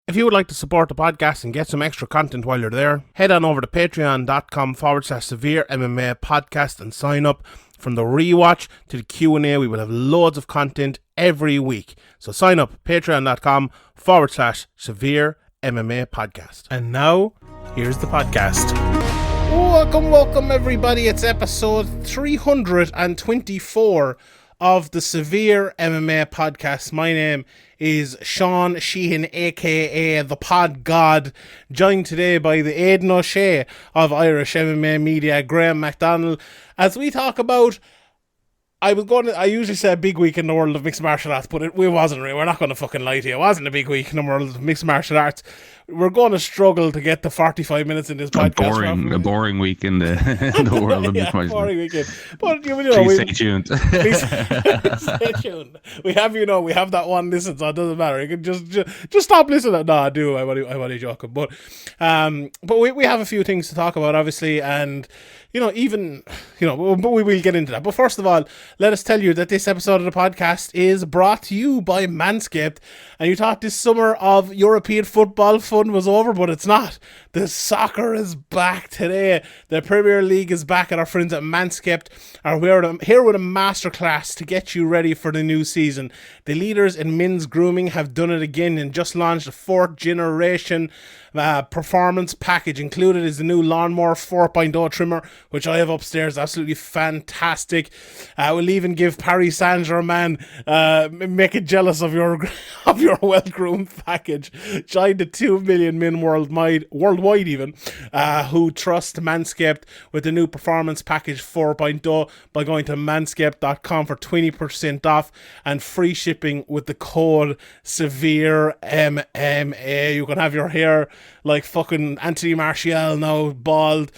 If you would like to support the podcast and get some extra content while you're there, head on over to patreon.com/Severe MMA podcast and sign up. From the rewatch to the Q&A, we will have loads of content every week. So sign up, patreon.com/Severe MMA podcast. And now, here's the podcast. Welcome everybody. It's episode 324 of the Severe MMA podcast. My name is Sean Sheehan, aka the Pod God, joined today by the Aidan O'Shea of Irish MMA Media, Graeme MacDonald, as we talk about, I usually say a big week in the world of mixed martial arts, but it wasn't really. We're not going to fucking lie to you. It wasn't a big week in the world of mixed martial arts. We're going to struggle to get to 45 minutes in this podcast. A boring week in the world of mixed martial arts. Boring weekend. But please stay tuned. Please stay tuned. We have that one listen, so it doesn't matter. You can just stop listening. No, I do. I want to joke. But we have a few things to talk about, obviously, and but we will get into that. But first of all, let us tell you that this episode of the podcast is brought to you by Manscaped. And you thought this summer of European football fun was over, but it's not. The soccer is back today. The Premier League is back, and our friends at Manscaped are here with a masterclass to get you ready for the new season. The leaders in men's grooming have done it again and just launched a 4th generation performance package. Included is the new Lawnmower 4.0 trimmer, which I have upstairs. Absolutely fantastic. We'll even give Paris Saint-Germain, make it jealous of your well-groomed package. Join the 2 million men worldwide even, who trust Manscaped with the new Performance Package 4.0 by going to manscaped.com for 20% off and free shipping with the code SEVEREMMA. You can have your hair like fucking Anthony Martial now, bald.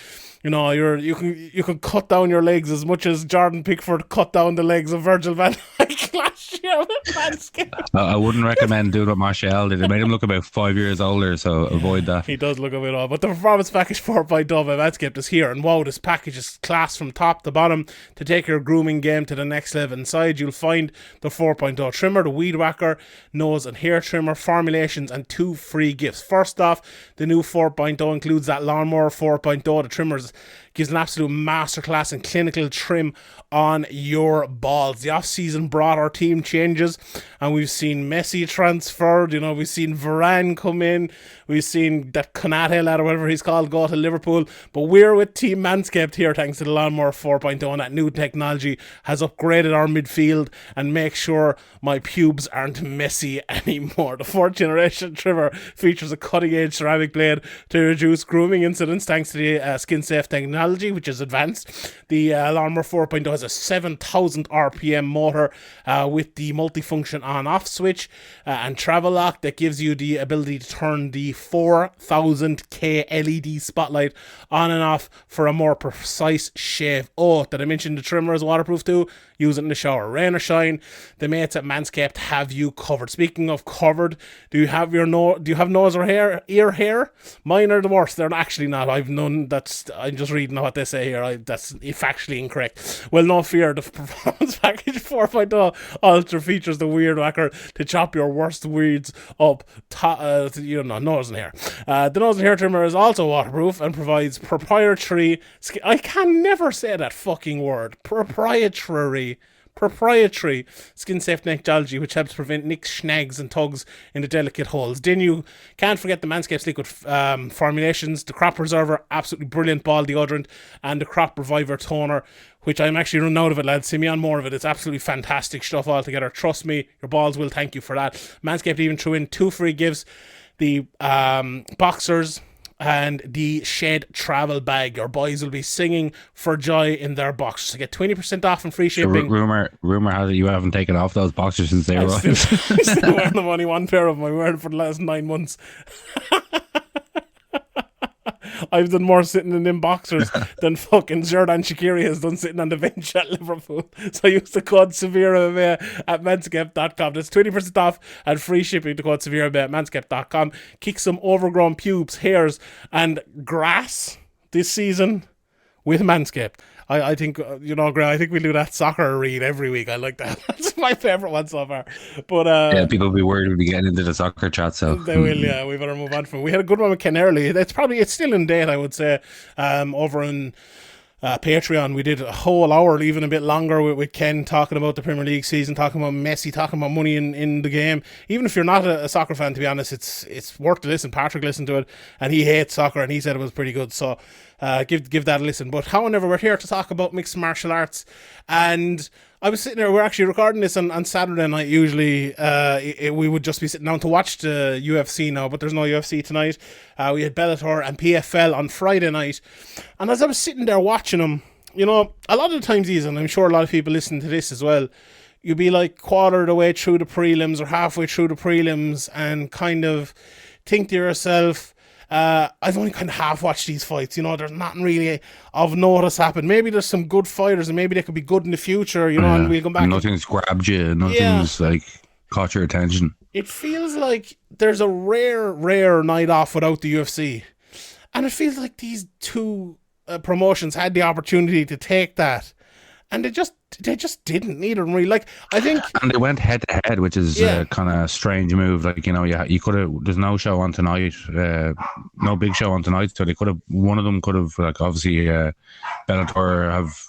You can cut down your legs as much as Jordan Pickford cut down the legs of Virgil van Dijk last year with Manscaped. I wouldn't recommend doing what Martial did. It made him look about 5 years older, so avoid that. He does look a bit old. But the Performance Package 4.0 by Manscaped is here, and wow, this package is class from top to bottom to take your grooming game to the next level. Inside, you'll find the 4.0 trimmer, the Weed Whacker, nose and hair trimmer, formulations, and 2 free gifts. First off, the new 4.0 includes that Lawnmower 4.0. The trimmers gives an absolute masterclass in clinical trim on your balls. The off-season brought our team changes, and we've seen Messi transferred. We've seen Varane come in. We've seen that Konate lad or whatever he's called go to Liverpool. But we're with Team Manscaped here thanks to the Lawnmower 4.0, and that new technology has upgraded our midfield and make sure my pubes aren't messy anymore. The 4th generation trimmer features a cutting-edge ceramic blade to reduce grooming incidents thanks to the skin-safe technology, which is advanced. The Lawnmower 4.0 has a 7,000 RPM motor with the multifunction on-off switch and travel lock that gives you the ability to turn the 4000K LED spotlight on and off for a more precise shave. Oh, did I mention the trimmer is waterproof too? Use it in the shower, rain or shine. The mates at Manscaped have you covered. Speaking of covered, do you have nose or ear hair? Mine are the worst. They're actually not. I've none. I'm just reading what they say here. That's factually incorrect. Well, no fear. The Performance Package 4.0 Ultra features the Weed Whacker to chop your worst weeds up. Nose and hair. The nose and hair trimmer is also waterproof and provides proprietary. I can never say that fucking word. Proprietary skin-safe technology, which helps prevent nicks, snags and tugs in the delicate holes. Then you can't forget the Manscaped liquid formulations, the Crop Preserver, absolutely brilliant ball deodorant, and the Crop Reviver toner, which I'm actually running out of it, lads. See me on more of it. It's absolutely fantastic stuff altogether. Trust me, your balls will thank you for that. Manscaped even threw in 2 free gifts, the boxers and the Shed travel bag. Your boys will be singing for joy in their boxers. So get 20% off and free shipping. Rumor has it you haven't taken off those boxers since they arrived. I'm still wearing them. Only one pair of them. I'm wearing for the last 9 months. I've done more sitting in them boxers than fucking Xherdan Shaqiri has done sitting on the bench at Liverpool. So use the code SEVEREMMA at manscaped.com. There's 20% off and free shipping. The code SEVEREMMA at manscaped.com. Kick some overgrown pubes, hairs and grass this season with Manscaped. I think, Graeme, I think we'll do that soccer read every week. I like that. That's my favourite one so far. But Yeah, people will be worried we'll be getting into the soccer chat, so they will, yeah. We better move on from it. We had a good one with Ken Early. It's still in date, I would say, over in Patreon. We did a whole hour, even a bit longer, with Ken talking about the Premier League season, talking about Messi, talking about money in the game. Even if you're not a soccer fan, to be honest, it's worth to listen. Patrick listened to it, and he hates soccer, and he said it was pretty good. So give that a listen. But however, we're here to talk about mixed martial arts, and I was sitting there. We're actually recording this on Saturday night. Usually, we would just be sitting down to watch the UFC now, but there's no UFC tonight. We had Bellator and PFL on Friday night, and as I was sitting there watching them, a lot of the times, and I'm sure a lot of people listen to this as well, you'd be like quarter of the way through the prelims or halfway through the prelims, and kind of think to yourself, I've only kind of half watched these fights. There's nothing really of notice happened. Maybe there's some good fighters, and maybe they could be good in the future. And we'll come back. Nothing's grabbed you. Nothing's like caught your attention. It feels like there's a rare night off without the UFC, and it feels like these two promotions had the opportunity to take that, and they just didn't. Neither of them really. Like, I think, and they went head to head, which is a kind of strange move. Like, you could have. There's no show on tonight, no big show on tonight. So they could have. One of them could have, like, obviously, Bellator have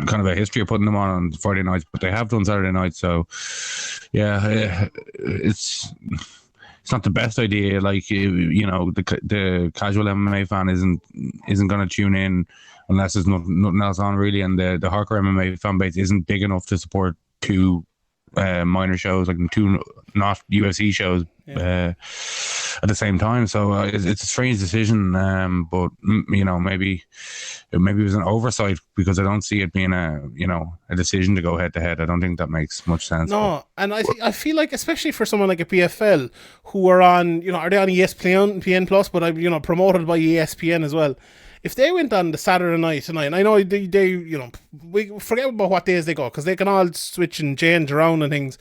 kind of a history of putting them on Friday nights, but they have done Saturday night. So, it's not the best idea. Like, the casual MMA fan isn't going to tune in unless there's nothing else on, really, and the hardcore MMA fan base isn't big enough to support two minor shows, like two not UFC shows, at the same time. So it's a strange decision, but maybe it was an oversight, because I don't see it being a decision to go head to head. I don't think that makes much sense. No, and I feel like, especially for someone like a PFL, who are on, are they on ESPN Plus, but promoted by ESPN as well. If they went on the Saturday night tonight, and I know they we forget about what days they go, because they can all switch and change around and things.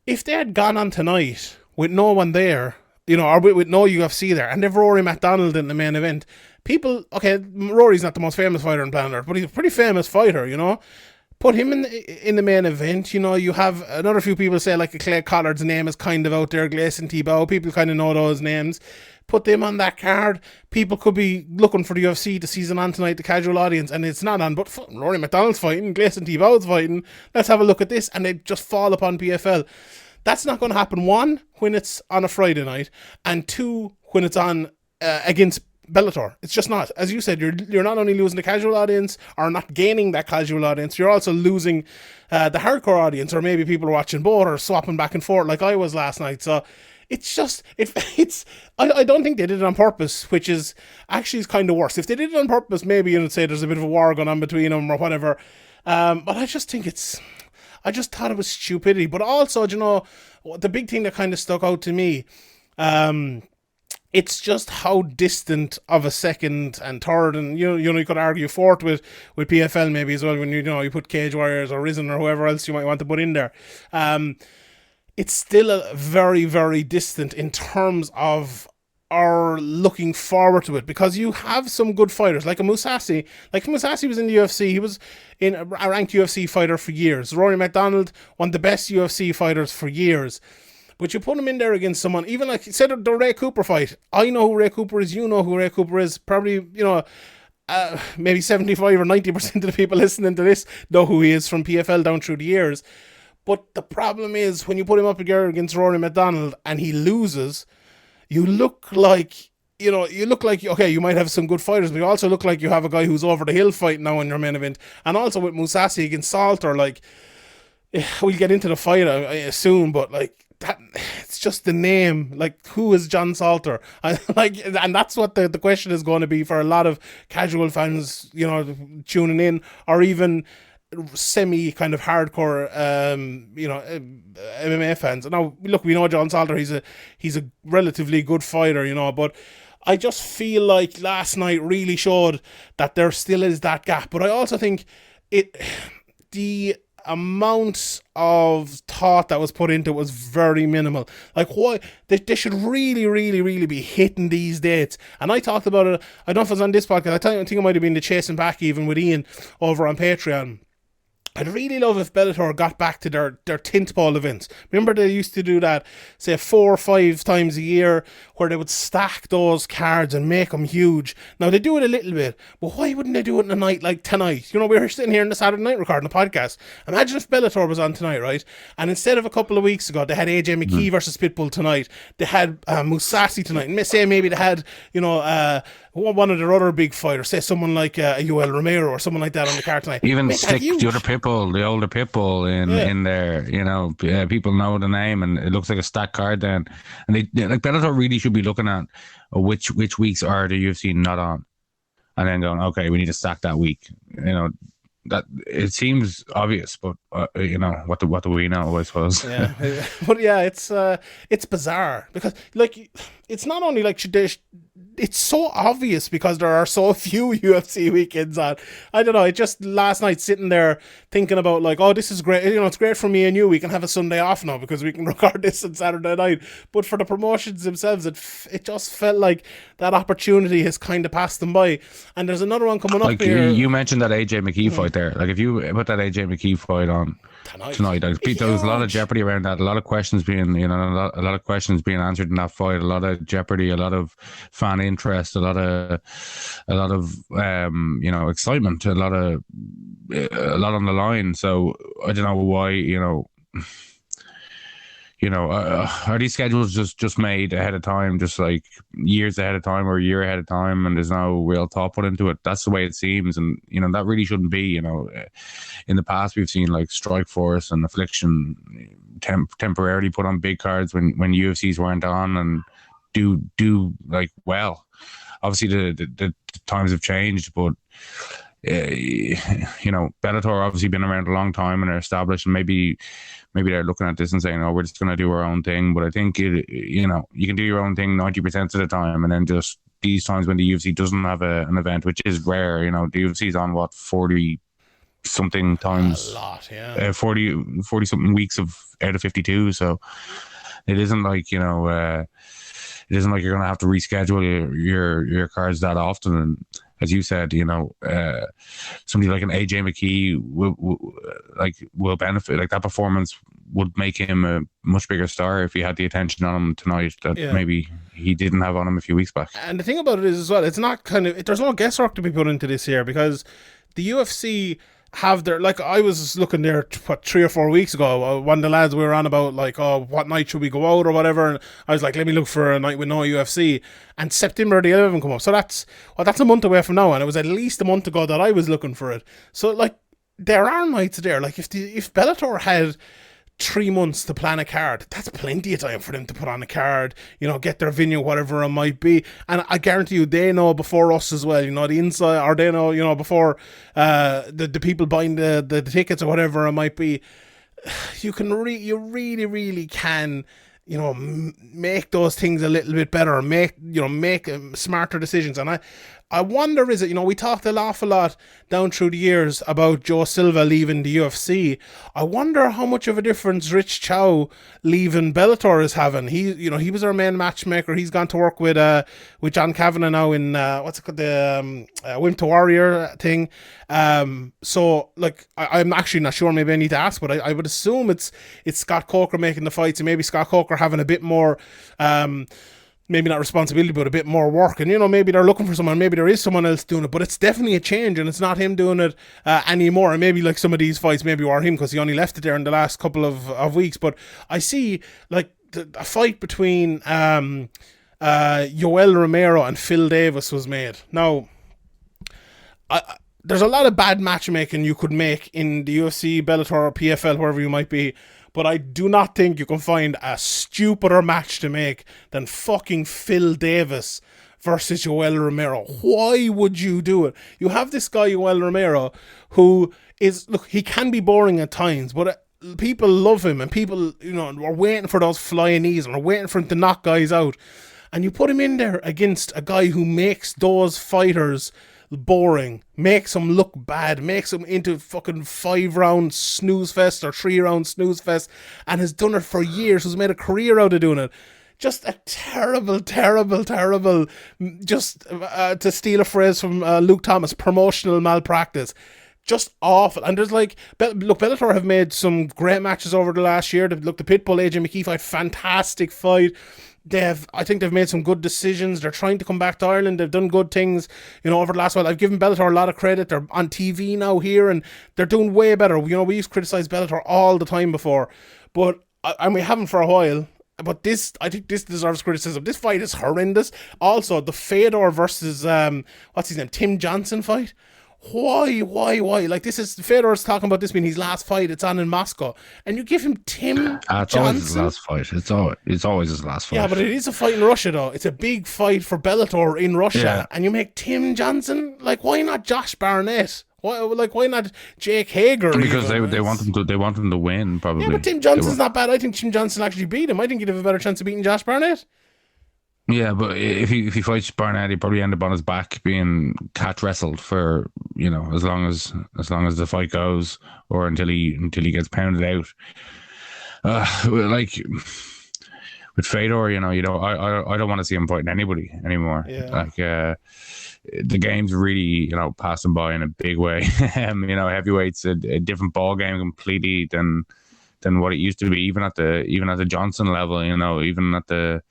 If they had gone on tonight with no one there, or with no UFC there, and they've Rory McDonald in the main event, Rory's not the most famous fighter in planet Earth, but he's a pretty famous fighter, Put him in the main event. You have another few people say, like, Clay Collard's name is kind of out there, Gleison Tebow, people kind of know those names. Put them on that card. People could be looking for the UFC, the season on tonight, the casual audience, and it's not on, but Rory McDonald's fighting, Gleison Tebow's fighting, let's have a look at this, and they just fall upon PFL. That's not going to happen, one, when it's on a Friday night, and two, when it's on against Bellator. It's just not. As you said, you're not only losing the casual audience, or not gaining that casual audience, you're also losing the hardcore audience, or maybe people are watching both or swapping back and forth like I was last night. So it's just, I don't think they did it on purpose, which is actually kind of worse. If they did it on purpose, maybe you'd say there's a bit of a war going on between them or whatever. But I just think I just thought it was stupidity. But also, the big thing that kind of stuck out to me, it's just how distant of a second and third, and you could argue fourth with PFL maybe as well, when you put Cage Warriors or Risen or whoever else you might want to put in there. It's still very, very distant in terms of our looking forward to it, because you have some good fighters like a Mousasi. Like, Mousasi was in the UFC. He was in a ranked UFC fighter for years. Rory McDonald, one of the best UFC fighters for years. But you put him in there against someone, even like, say, the Ray Cooper fight. I know who Ray Cooper is. You know who Ray Cooper is. Probably, maybe 75 or 90% of the people listening to this know who he is from PFL down through the years. But the problem is, when you put him up against Rory McDonald and he loses, you look like, okay, you might have some good fighters, but you also look like you have a guy who's over the hill fighting now in your main event. And also with Mousasi against Salter, like, we'll get into the fight, I assume, but like, that, it's just the name. Like, who is John Salter? And that's what the question is going to be for a lot of casual fans, tuning in, or even semi kind of hardcore MMA fans. Now, look, we know John Salter, he's a relatively good fighter, but I just feel like last night really showed that there still is that gap. But I also think the amount of thought that was put into it was very minimal. Like, why they should really be hitting these dates. And I talked about it, I don't know if it was on this podcast, I think it might have been the Chasing Back even with Ian over on Patreon. I'd really love if Bellator got back to their tint ball events. Remember they used to do that, say 4 or 5 times a year, where they would stack those cards and make them huge. Now they do it a little bit, but why wouldn't they do it in a night like tonight? You know, we were sitting here on the Saturday night recording a podcast. Imagine if Bellator was on tonight, right? And instead of a couple of weeks ago, they had AJ McKee versus Pitbull tonight. They had Mousasi tonight. And say maybe they had, you know, one of their other big fighters, say someone like Yoel Romero or someone like that on the card tonight. Even stick the other Pitbull, the older Pitbull in there. You know, people know the name, and it looks like a stacked card then. And they like Bellator really should be looking at which weeks are the UFC not on, and then going, okay, we need to stack that week. You know, that it seems obvious, but you know, what do we know? I suppose. Yeah, but yeah, it's bizarre because like it's not only like it's so obvious because there are so few UFC weekends on. I don't know. It just last night sitting there thinking about like, oh, this is great. You know, it's great for me and you. We can have a Sunday off now because we can record this on Saturday night. But for the promotions themselves, it just felt like that opportunity has kind of passed them by. And there's another one coming up here. You mentioned that AJ McKee fight there. Like if you put that AJ McKee fight on tonight, there was a lot of jeopardy around that. A lot of questions being, you know, a lot of questions being answered in that fight. A lot of jeopardy. A lot of fan interest. A lot of you know, excitement. A lot on the line. So I don't know why, you know, are these schedules just made ahead of time, just like years ahead of time or a year ahead of time, and there's no real thought put into it? That's the way it seems, and you know that really shouldn't be. You know, in the past we've seen like Strikeforce and Affliction temporarily put on big cards when UFCs weren't on and do like well. Obviously the times have changed, but you know, Bellator obviously been around a long time and they're established, and maybe they're looking at this and saying, oh, we're just going to do our own thing. But I think you know, you can do your own thing 90% of the time, and then just these times when the UFC doesn't have an event, which is rare. You know, the UFC's on what, 40 something times, a lot, yeah, 40 something weeks out of 52. So it isn't like, you know, it isn't like you're going to have to reschedule your cards that often. And as you said, you know, somebody like an AJ McKee will benefit. Like that performance would make him a much bigger star if he had the attention on him tonight that maybe he didn't have on him a few weeks back. And the thing about it is as well, it's not there's no guesswork to be put into this here, because the UFC have their, like, I was looking there 3 or 4 weeks ago, one of the lads we were on about like, oh, what night should we go out or whatever, and I was like, let me look for a night with no UFC, and September the 11th come up, so that's a month away from now, and it was at least a month ago that I was looking for it. So like, there are nights there, like if Bellator had 3 months to plan a card, that's plenty of time for them to put on a card, you know, get their venue, whatever it might be. And I guarantee you, they know before us as well, you know, the inside, or they know, you know, before the people buying the tickets or whatever it might be. You really can, you know, make those things a little bit better, make smarter decisions. And I wonder, is it, you know, we talked an awful lot down through the years about Joe Silva leaving the UFC. I wonder how much of a difference Rich Chow leaving Bellator is having. He was our main matchmaker. He's gone to work with John Kavanagh now in what's it called, the Wimp to Warrior thing. So like, I'm actually not sure. Maybe I need to ask, but I would assume it's Scott Coker making the fights, and maybe Scott Coker having a bit more maybe not responsibility, but a bit more work. And, you know, maybe they're looking for someone, maybe there is someone else doing it, but it's definitely a change, and it's not him doing it anymore. And maybe like some of these fights maybe were him because he only left it there in the last couple of weeks. But I see like a fight between Yoel Romero and Phil Davis was made. Now, there's a lot of bad matchmaking you could make in the UFC, Bellator, or PFL, wherever you might be, but I do not think you can find a stupider match to make than fucking Phil Davis versus Yoel Romero. Why would you do it? You have this guy, Yoel Romero, who is, look, he can be boring at times, but people love him, and people, you know, are waiting for those flying knees, and are waiting for him to knock guys out. And you put him in there against a guy who makes those fighters boring, makes him look bad, makes him into fucking 5-round snooze fest or 3-round snooze fest, and has done it for years, has made a career out of doing it. Just a terrible, just to steal a phrase from Luke Thomas, promotional malpractice. Just awful. And there's like, look, Bellator have made some great matches over the last year. Look, the Pitbull AJ McKee fight, fantastic fight. I think they've made some good decisions. They're trying to come back to Ireland. They've done good things, over the last while. I've given Bellator a lot of credit. They're on TV now here, and they're doing way better. We used to criticize Bellator all the time before, and we haven't for a while. But I think this deserves criticism. This fight is horrendous. Also, the Fedor versus what's his name, Tim Johnson fight. Why? Like, this is Fedor's talking about this being his last fight. It's on in Moscow, and you give him Tim it's Johnson. Always his last fight. It's always his last fight. Yeah, but it is a fight in Russia, though. It's a big fight for Bellator in Russia, and you make Tim Johnson. Like, why not Josh Barnett? Why not Jake Hager? Because they want him to win, probably. Yeah, but Tim Johnson's not bad. I think Tim Johnson actually beat him. I think he'd have a better chance of beating Josh Barnett. Yeah, but if he fights Barnett, he'd probably end up on his back being catch wrestled for as long as the fight goes, or until he gets pounded out. Like with Fedor, I don't want to see him fighting anybody anymore. Yeah. Like the game's really passing by in a big way. Heavyweight's a different ball game completely than what it used to be, even at the Johnson level. Even at the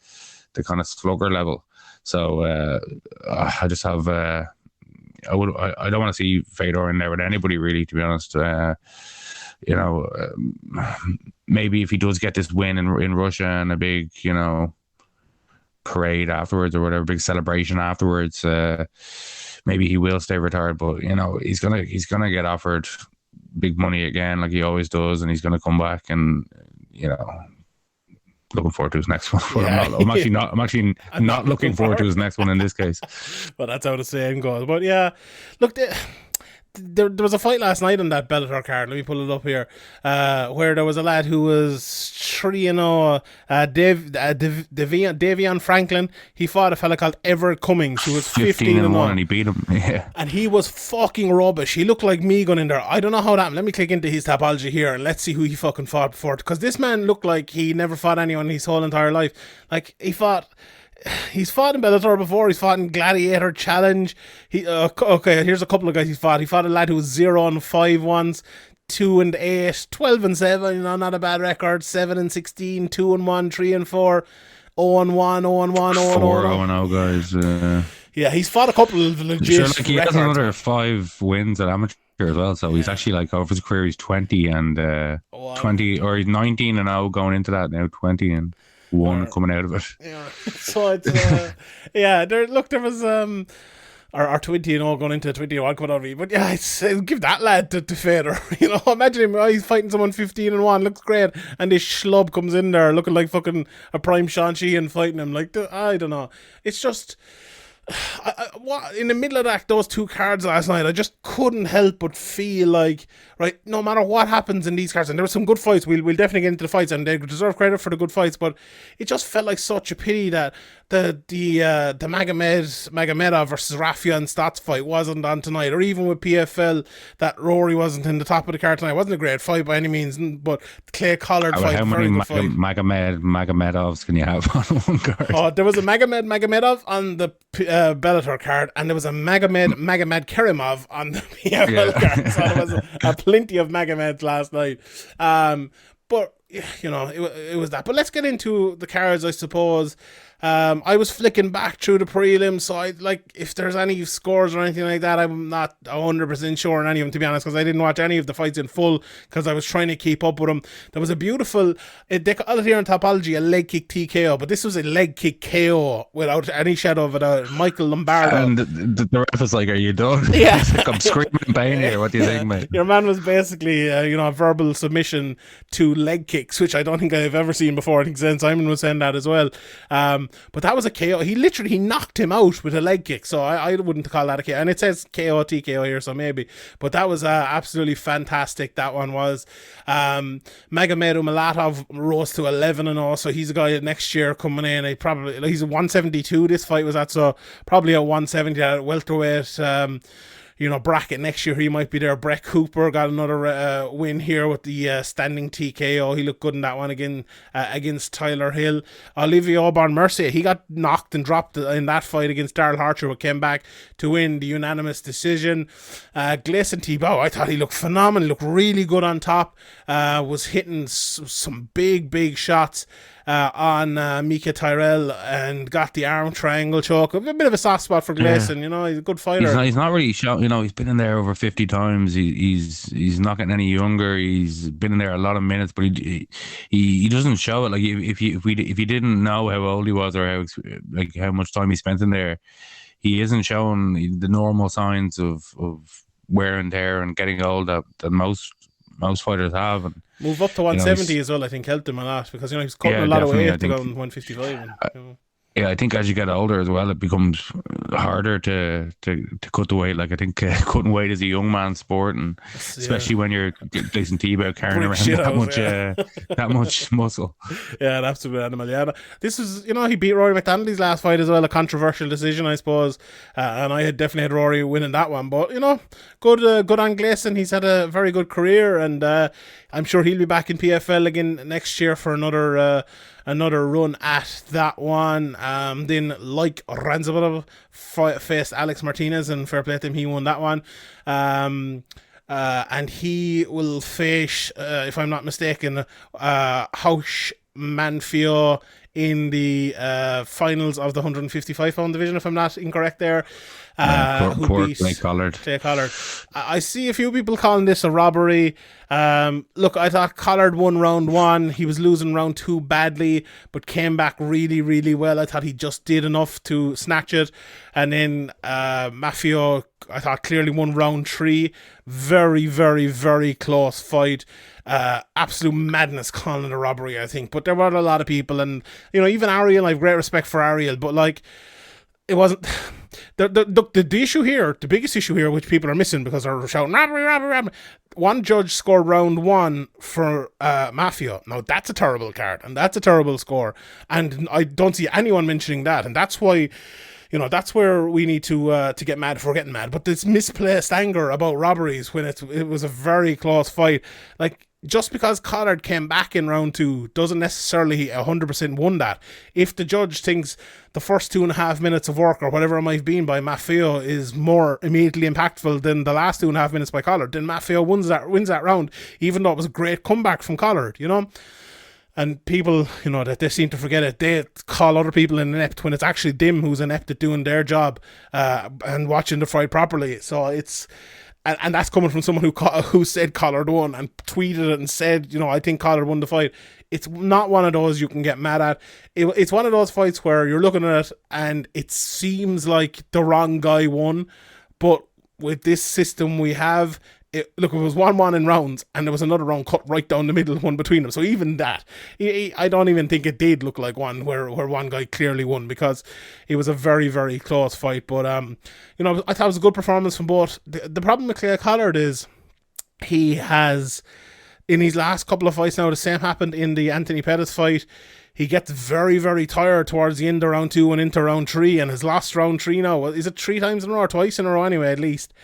kind of slugger level. So I just have I don't want to see Fedor in there with anybody, really, to be honest. Maybe if he does get this win in Russia and a big parade afterwards or whatever, big celebration afterwards, maybe he will stay retired. But he's gonna get offered big money again, like he always does, and he's gonna come back, and looking forward to his next one. Yeah. I'm actually not looking forward to his next one in this case. Well, that's how the saying goes. But yeah, look, there was a fight last night on that Bellator card. Let me pull it up here, where there was a lad who was 3-0, Davion Franklin. He fought a fella called Everett Cummings, who was 15-1, and he beat him. Yeah, and he was fucking rubbish. He looked like me going in there. I don't know how that happened. Let me click into his topology here and let's see who he fucking fought before, because this man looked like he never fought anyone his whole entire life. Like, he's fought in Bellator before. He's fought in Gladiator Challenge. Okay, here's a couple of guys he's fought. He fought a lad who was 0-5 once, 2-8, 12-7. Not a bad record. 7-16, 2-1, 3-4, 0-1, 0-1, 0-0 guys. Yeah, he's fought a couple of legit he records. has another 5 wins at amateur as well. So he's actually, like, over his career, he's 20 and 20, or he's 19-0 going into that now, 20 and 1 coming out of it. Yeah. So it's there was or 20-0 going into 21 coming out of me. But yeah, give that lad to Fedor. Imagine him, he's fighting someone 15-1, looks great, and this schlub comes in there looking like fucking a prime Sean Sheehan fighting him. Like, I don't know. It's just in the middle of those two cards last night, I just couldn't help but feel like, right, no matter what happens in these cards, and there were some good fights, we'll definitely get into the fights, and they deserve credit for the good fights, but it just felt like such a pity that the Magomedov versus Rafian Stotts fight wasn't on tonight, or even with PFL that Rory wasn't in the top of the card tonight. It wasn't a great fight by any means, but the Clay Collard fight, how many Magomedovs can you have on one card? Oh, there was a Magomedov on the Bellator card, and there was a Magomed Kerimov on the PFL card. So there was plenty of Magomeds last night. But it was that. But let's get into the cards, I suppose. I was flicking back through the prelims, so if there's any scores or anything like that, I'm not 100% sure on any of them, to be honest, because I didn't watch any of the fights in full because I was trying to keep up with them. There was a beautiful, they call it here in Topology a leg kick TKO, but this was a leg kick KO without any shadow of a doubt. Michael Lombardo. And the ref is like, are you done? Yeah. I'm screaming in pain here. What do you think, mate? Your man was basically, a verbal submission to leg kicks, which I don't think I've ever seen before. I think Zen Simon was saying that as well. But that was a KO. He knocked him out with a leg kick. So I wouldn't call that a KO. And it says KO, TKO here, so maybe. But that was absolutely fantastic. That one was. Magomed Umalatov rose to 11-0. So he's a guy next year coming in. He's a 172. This fight was at, so probably a 170 at welterweight. Bracket next year, he might be there. Brett Cooper got another win here with the standing TKO. He looked good in that one again against Tyler Hill. Olivier Aubin-Mercier, he got knocked and dropped in that fight against Darrell Archer, but came back to win the unanimous decision. Gleison Thibault, I thought he looked phenomenal. He looked really good on top. Was hitting some big shots on Mika Tyrell and got the arm triangle choke. A bit of a soft spot for Gleison, he's a good fighter. He's not really shown, he's been in there over 50 times. He's not getting any younger. He's been in there a lot of minutes, but he doesn't show it. Like if you didn't know how old he was or how much time he spent in there, he isn't showing the normal signs of wear and tear and getting old that most fighters have. And move up to 170 as well, I think, helped him a lot, because he's cutting a lot of weight to go on 155. Yeah, I think as you get older as well, it becomes harder to cut the weight. Like I think cutting weight is a young man's sport, and especially when you're Gleison Thibault carrying around that much muscle. Yeah, an absolute animal. Yeah, this was, he beat Rory McDonald's last fight as well, a controversial decision, I suppose, and I had definitely had Rory winning that one. But good on Gleison. He's had a very good career, and I'm sure he'll be back in PFL again next year for another run at that one. Then, like Ranzabov faced Alex Martinez, and fair play to him, he won that one. And he will face, if I'm not mistaken, Hausch Manfio in the finals of the 155-pound division, if I'm not incorrect there. Clay Collard. I see a few people calling this a robbery. Look, I thought Collard won round 1. He was losing round 2 badly, but came back really, really well. I thought he just did enough to snatch it. And then Mafio, I thought, clearly won round 3. Very, very, very close fight. Absolute madness calling it a robbery, I think. But there were a lot of people, and even Ariel, I have great respect for Ariel, but it wasn't. The issue here, the biggest issue here, which people are missing because they're shouting robbery. One judge scored round 1 for Mafia. Now that's a terrible card, and that's a terrible score, and I don't see anyone mentioning that, and that's why. That's where we need to get mad if we're getting mad. But this misplaced anger about robberies when it was a very close fight. Just because Collard came back in round 2 doesn't necessarily 100% won that. If the judge thinks the first 2.5 minutes of work or whatever it might have been by Mafio is more immediately impactful than the last 2.5 minutes by Collard, then Mafio wins that round, even though it was a great comeback from Collard, And people, that they seem to forget it. They call other people inept when it's actually them who's inept at doing their job and watching the fight properly. So it's... And that's coming from someone who said Collard won and tweeted it and said, I think Collard won the fight. It's not one of those you can get mad at. It's one of those fights where you're looking at it and it seems like the wrong guy won. But with this system we have, it was 1-1 in rounds, and there was another round cut right down the middle, one between them. So even that, I don't even think it did look like one where one guy clearly won, because it was a very, very close fight. But I thought it was a good performance from both. The problem with Clay Collard is he has, in his last couple of fights now, the same happened in the Anthony Pettis fight. He gets very, very tired towards the end of round 2 and into round 3, and has lost round 3 now. Is it 3 times in a row or twice in a row anyway, at least?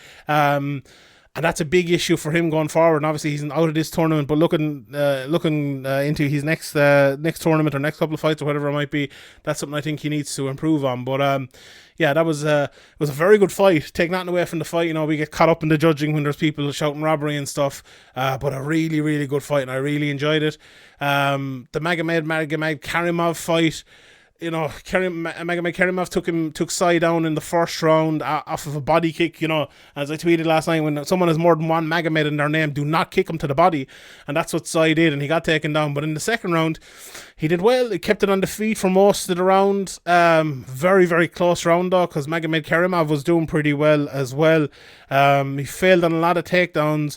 And that's a big issue for him going forward. And obviously, he's out of this tournament, but looking into his next tournament or next couple of fights or whatever it might be, that's something I think he needs to improve on. But that was it was a very good fight. Take nothing away from the fight. We get caught up in the judging when there's people shouting robbery and stuff. But a really, really good fight, and I really enjoyed it. The Magomed Karimov fight. Magomed Karimov took Sai down in the first round off of a body kick. As I tweeted last night, when someone has more than one Magomed in their name, do not kick him to the body, and that's what Sai did, and he got taken down. But in the second round, he did well. He kept it on the feet for most of the round. Very, very close round though, because Magomed Karimov was doing pretty well as well. He failed on a lot of takedowns.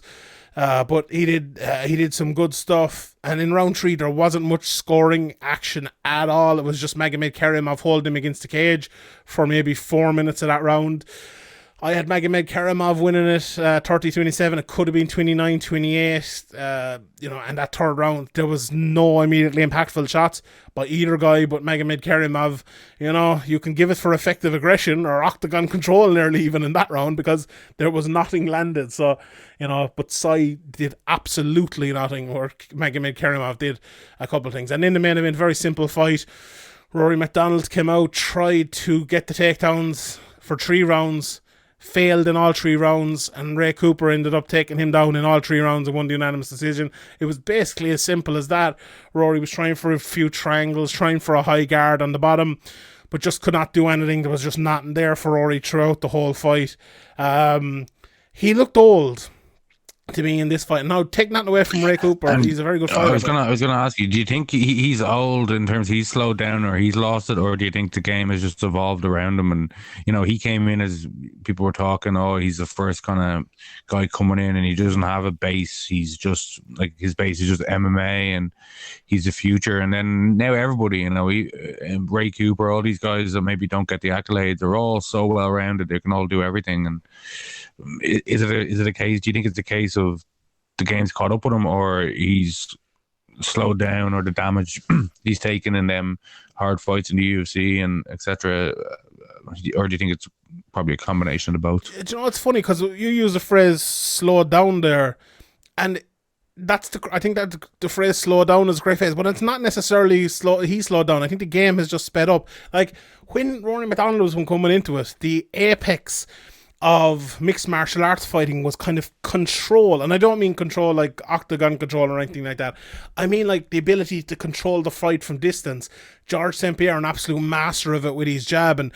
But he did some good stuff. And in round 3, there wasn't much scoring action at all. It was just Magomed Karimov holding him against the cage for maybe 4 minutes of that round. I had Magomed Karimov winning it 30-27. It could have been 29-28. And that third round, there was no immediately impactful shots by either guy, but Magomed Karimov, you can give it for effective aggression or octagon control nearly even in that round, because there was nothing landed. So, but Sai did absolutely nothing, or Magomed Karimov did a couple of things. And in the main event, very simple fight. Rory McDonald came out, tried to get the takedowns for 3 rounds, failed in all 3 rounds, and Ray Cooper ended up taking him down in all 3 rounds and won the unanimous decision. It was basically as simple as that. Rory was trying for a few triangles, trying for a high guard on the bottom, but just could not do anything. There was just nothing there for Rory throughout the whole fight. He looked old to me in this fight. Now, take nothing away from Ray Cooper. And he's a very good fighter. I was gonna ask you, do you think he's old in terms of he's slowed down or he's lost it, or do you think the game has just evolved around him? And he came in as people were talking, he's the first kind of guy coming in and he doesn't have a base. He's just like, his base is just MMA and he's the future. And then now everybody, Ray Cooper, all these guys that maybe don't get the accolades, they're all so well rounded. They can all do everything. And is it a case? Do you think it's the case of the game's caught up with him, or he's slowed down, or the damage he's taken in them hard fights in the UFC and etc., or do you think it's probably a combination of both? It's funny because you use the phrase "slowed down" there, and I think that the phrase "slow down" is a great phrase, but it's not necessarily he slowed down. I think the game has just sped up. Like when Rory McDonald was coming into it, the apex of mixed martial arts fighting was kind of control, and I don't mean control like octagon control or anything like that. I mean like the ability to control the fight from distance. George St. Pierre, an absolute master of it with his jab, and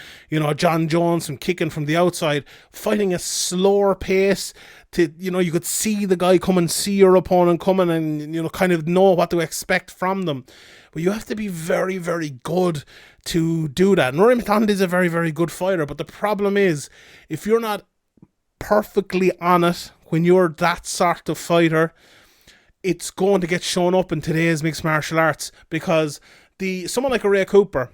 John Jones from kicking from the outside, fighting a slower pace. You could see the guy come and see your opponent coming, and kind of know what to expect from them. But you have to be very, very good to do that. And Rory McDonald is a very, very good fighter, but the problem is, if you're not perfectly on it when you're that sort of fighter, it's going to get shown up in today's mixed martial arts, because someone like a Ray Cooper,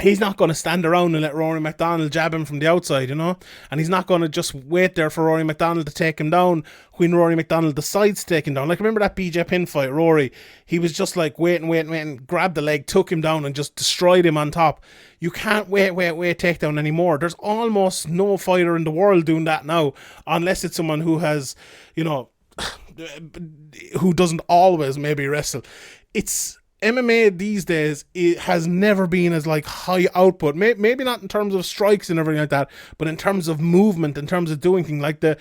he's not going to stand around and let Rory McDonald jab him from the outside, and he's not going to just wait there for Rory McDonald to take him down when Rory McDonald decides to take him down. Like, remember that BJ Penn fight, Rory? He was just like waiting, grabbed the leg, took him down and just destroyed him on top. You can't wait takedown anymore. There's almost no fighter in the world doing that now, unless it's someone who has, who doesn't always maybe wrestle. It's MMA these days, it has never been as like high output. Maybe not in terms of strikes and everything like that, but in terms of movement, in terms of doing things like the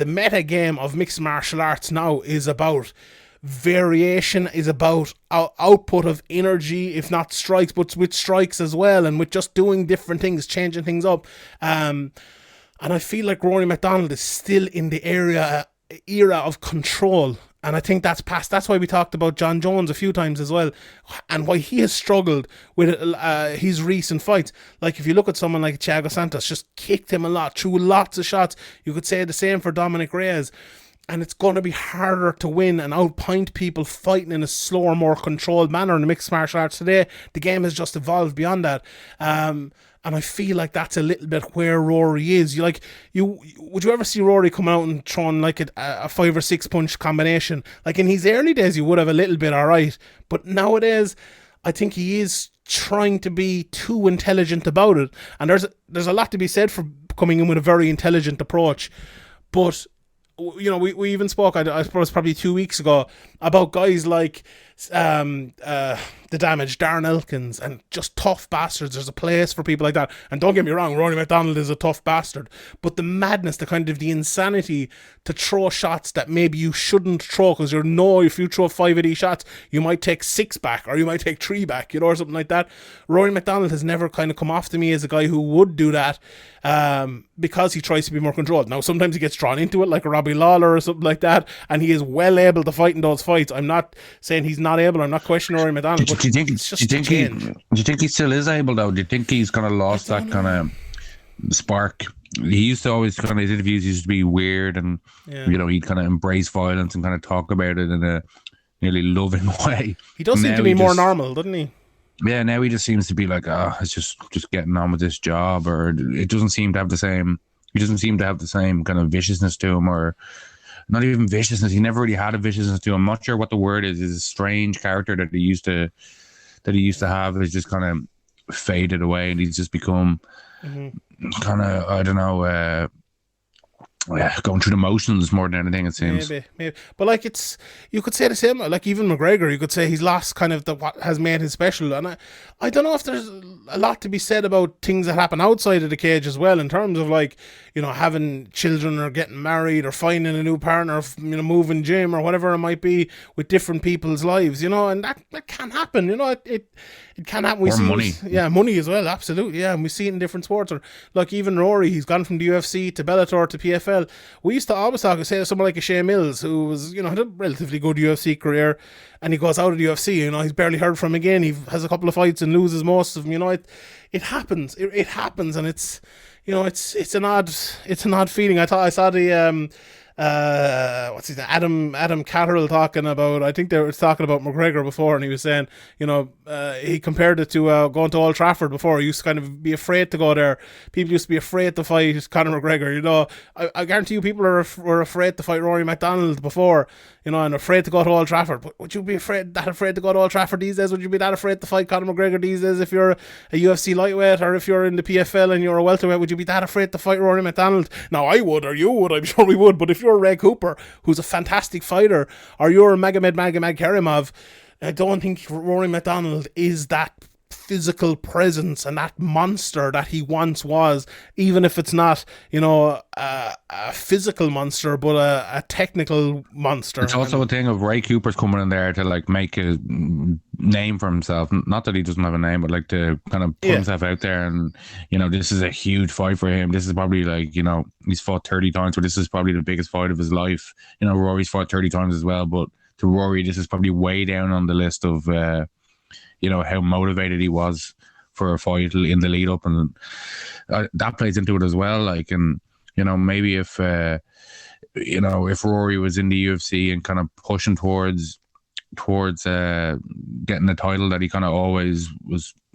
meta game of mixed martial arts now is about variation, is about output of energy, if not strikes, but with strikes as well, and with just doing different things, changing things up. And I feel like Rory McDonald is still in the era of control. And I think that's past. That's why we talked about John Jones a few times as well, and why he has struggled with his recent fights. Like, if you look at someone like Thiago Santos, just kicked him a lot, threw lots of shots. You could say the same for Dominic Reyes. And it's going to be harder to win and outpoint people fighting in a slower, more controlled manner in the mixed martial arts today. The game has just evolved beyond that. And I feel like that's a little bit where Rory is. Would you ever see Rory coming out and throwing like a 5 or 6 punch combination? Like in his early days, you would have a little bit alright, but nowadays, I think he is trying to be too intelligent about it. And there's a lot to be said for coming in with a very intelligent approach. But we even spoke, I suppose, probably 2 weeks ago about guys like the Damage, Darren Elkins, and just tough bastards. There's a place for people like that. And don't get me wrong, Rory McDonald is a tough bastard. But the madness, the insanity to throw shots that maybe you shouldn't throw, because if you throw 5 of these shots, you might take 6 back, or you might take 3 back, or something like that. Rory McDonald has never kind of come off to me as a guy who would do that, because he tries to be more controlled. Now, sometimes he gets drawn into it, like a Robbie Lawler or something like that, and he is well able to fight in those fights. I'm not saying he's not able. I'm not questioning Rory McDonald. Do you think he still is able, though? Do you think he's kind of lost that kind of spark he used to always kind of, his interviews used to be weird, and he'd kind of embrace violence and kind of talk about it in a nearly loving way. He does seem to be more normal, doesn't he? Yeah, now he just seems to be like, it's just getting on with this job, or it doesn't seem to have the same. He doesn't seem to have the same kind of viciousness to him, or not even viciousness. He never really had a viciousness to him. I'm not sure what the word is. His strange character that he used to have has just kind of faded away, and he's just become kind of, I don't know, going through the motions more than anything, it seems. Maybe. But like, you could say the same, like even McGregor, you could say he's lost kind of what has made his special. And I don't know if there's a lot to be said about things that happen outside of the cage as well, in terms of like, having children or getting married or finding a new partner, or, moving gym or whatever it might be with different people's lives, and that can happen, it can happen. We see money. Money as well, absolutely, and we see it in different sports. Or like even Rory, he's gone from the UFC to Bellator to PFL. We used to always say someone like a Shea Mills, who was, had a relatively good UFC career, and he goes out of the UFC, he's barely heard from again. He has a couple of fights and loses most of them. It happens. It happens, and it's an odd feeling. I saw the what's his name? Adam Catterall talking about, I think they were talking about McGregor before, and he was saying, he compared it to going to Old Trafford before. He used to kind of be afraid to go there. People used to be afraid to fight Conor McGregor. I guarantee you people were afraid to fight Rory McDonald before, and afraid to go to Old Trafford. But would you be afraid to go to Old Trafford these days? Would you be that afraid to fight Conor McGregor these days if you're a UFC lightweight, or if you're in the PFL and you're a welterweight? Would you be that afraid to fight Rory McDonald? Now, I would, or you would, I'm sure we would. But if you're Ray Cooper, who's a fantastic fighter, or you're Magomed Karimov, I don't think Rory McDonald is that physical presence and that monster that he once was, even if it's not, a physical monster, but a technical monster. It's also a thing of Ray Cooper's coming in there to like make a name for himself. Not that he doesn't have a name, but like to kind of put himself out there. And, this is a huge fight for him. This is probably like, he's fought 30 times, but this is probably the biggest fight of his life. Rory's fought 30 times as well, but to Rory, this is probably way down on the list of, how motivated he was for a fight in the lead up, and that plays into it as well. Like, and maybe if Rory was in the UFC and kind of pushing towards getting the title that he kind of always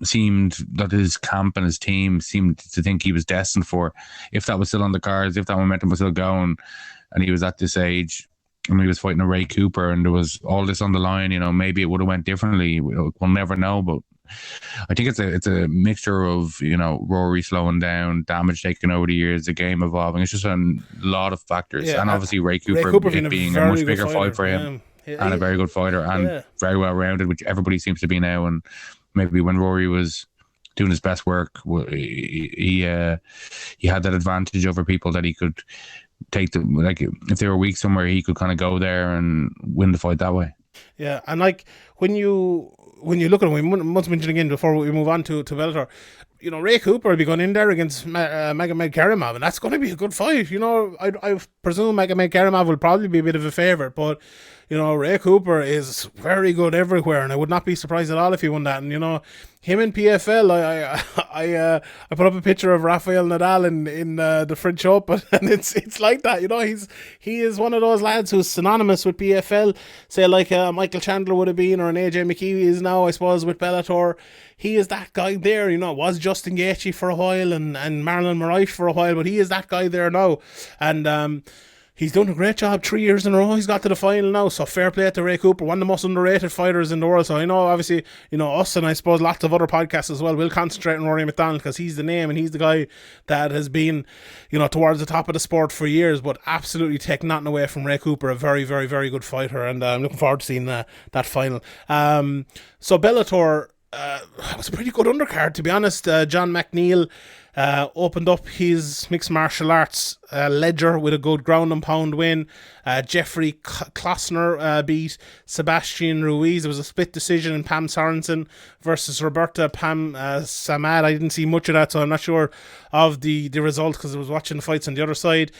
seemed that his camp and his team seemed to think he was destined for, if that was still on the cards, if that momentum was still going, and he was at this age, and he was fighting a Ray Cooper, and there was all this on the line, maybe it would have went differently. We'll never know, but I think it's a mixture of, Rory slowing down, damage taken over the years, the game evolving. It's just a lot of factors. And obviously Ray Cooper being a much bigger fight for him, and a very good fighter, and very well rounded, which everybody seems to be now. And maybe when Rory was doing his best work, he had that advantage over people that he could take them, like if they were weak somewhere, he could kind of go there and win the fight that way. Yeah, and like when you look at him, we must mention again before we move on to Bellator, Ray Cooper will be going in there against Magomed Karimov, and that's going to be a good fight. I presume Magomed Karimov will probably be a bit of a favourite, but Ray Cooper is very good everywhere, and I would not be surprised at all if he won that. And him in PFL, I put up a picture of Rafael Nadal in the French Open, and it's like that. He is one of those lads who's synonymous with PFL, say like Michael Chandler would have been, or an AJ McKee is now, I suppose, with Bellator. He is that guy there. It was Justin Gaethje for a while and Marlon Moraes for a while, but he is that guy there now, and he's done a great job 3 years in a row. He's got to the final now, so fair play to Ray Cooper, one of the most underrated fighters in the world. So I know, obviously, us and I suppose lots of other podcasts as well will concentrate on Rory McDonald because he's the name and he's the guy that has been, towards the top of the sport for years, but absolutely take nothing away from Ray Cooper, a very, very, very good fighter, and I'm looking forward to seeing that final. So Bellator was a pretty good undercard, to be honest. John McNeil opened up his mixed martial arts ledger with a good ground and pound win. Jeffrey Klossner beat Sebastian Ruiz. It was a split decision in Pam Sorensen versus Roberta Samad. I didn't see much of that, so I'm not sure of the result because I was watching the fights on the other side.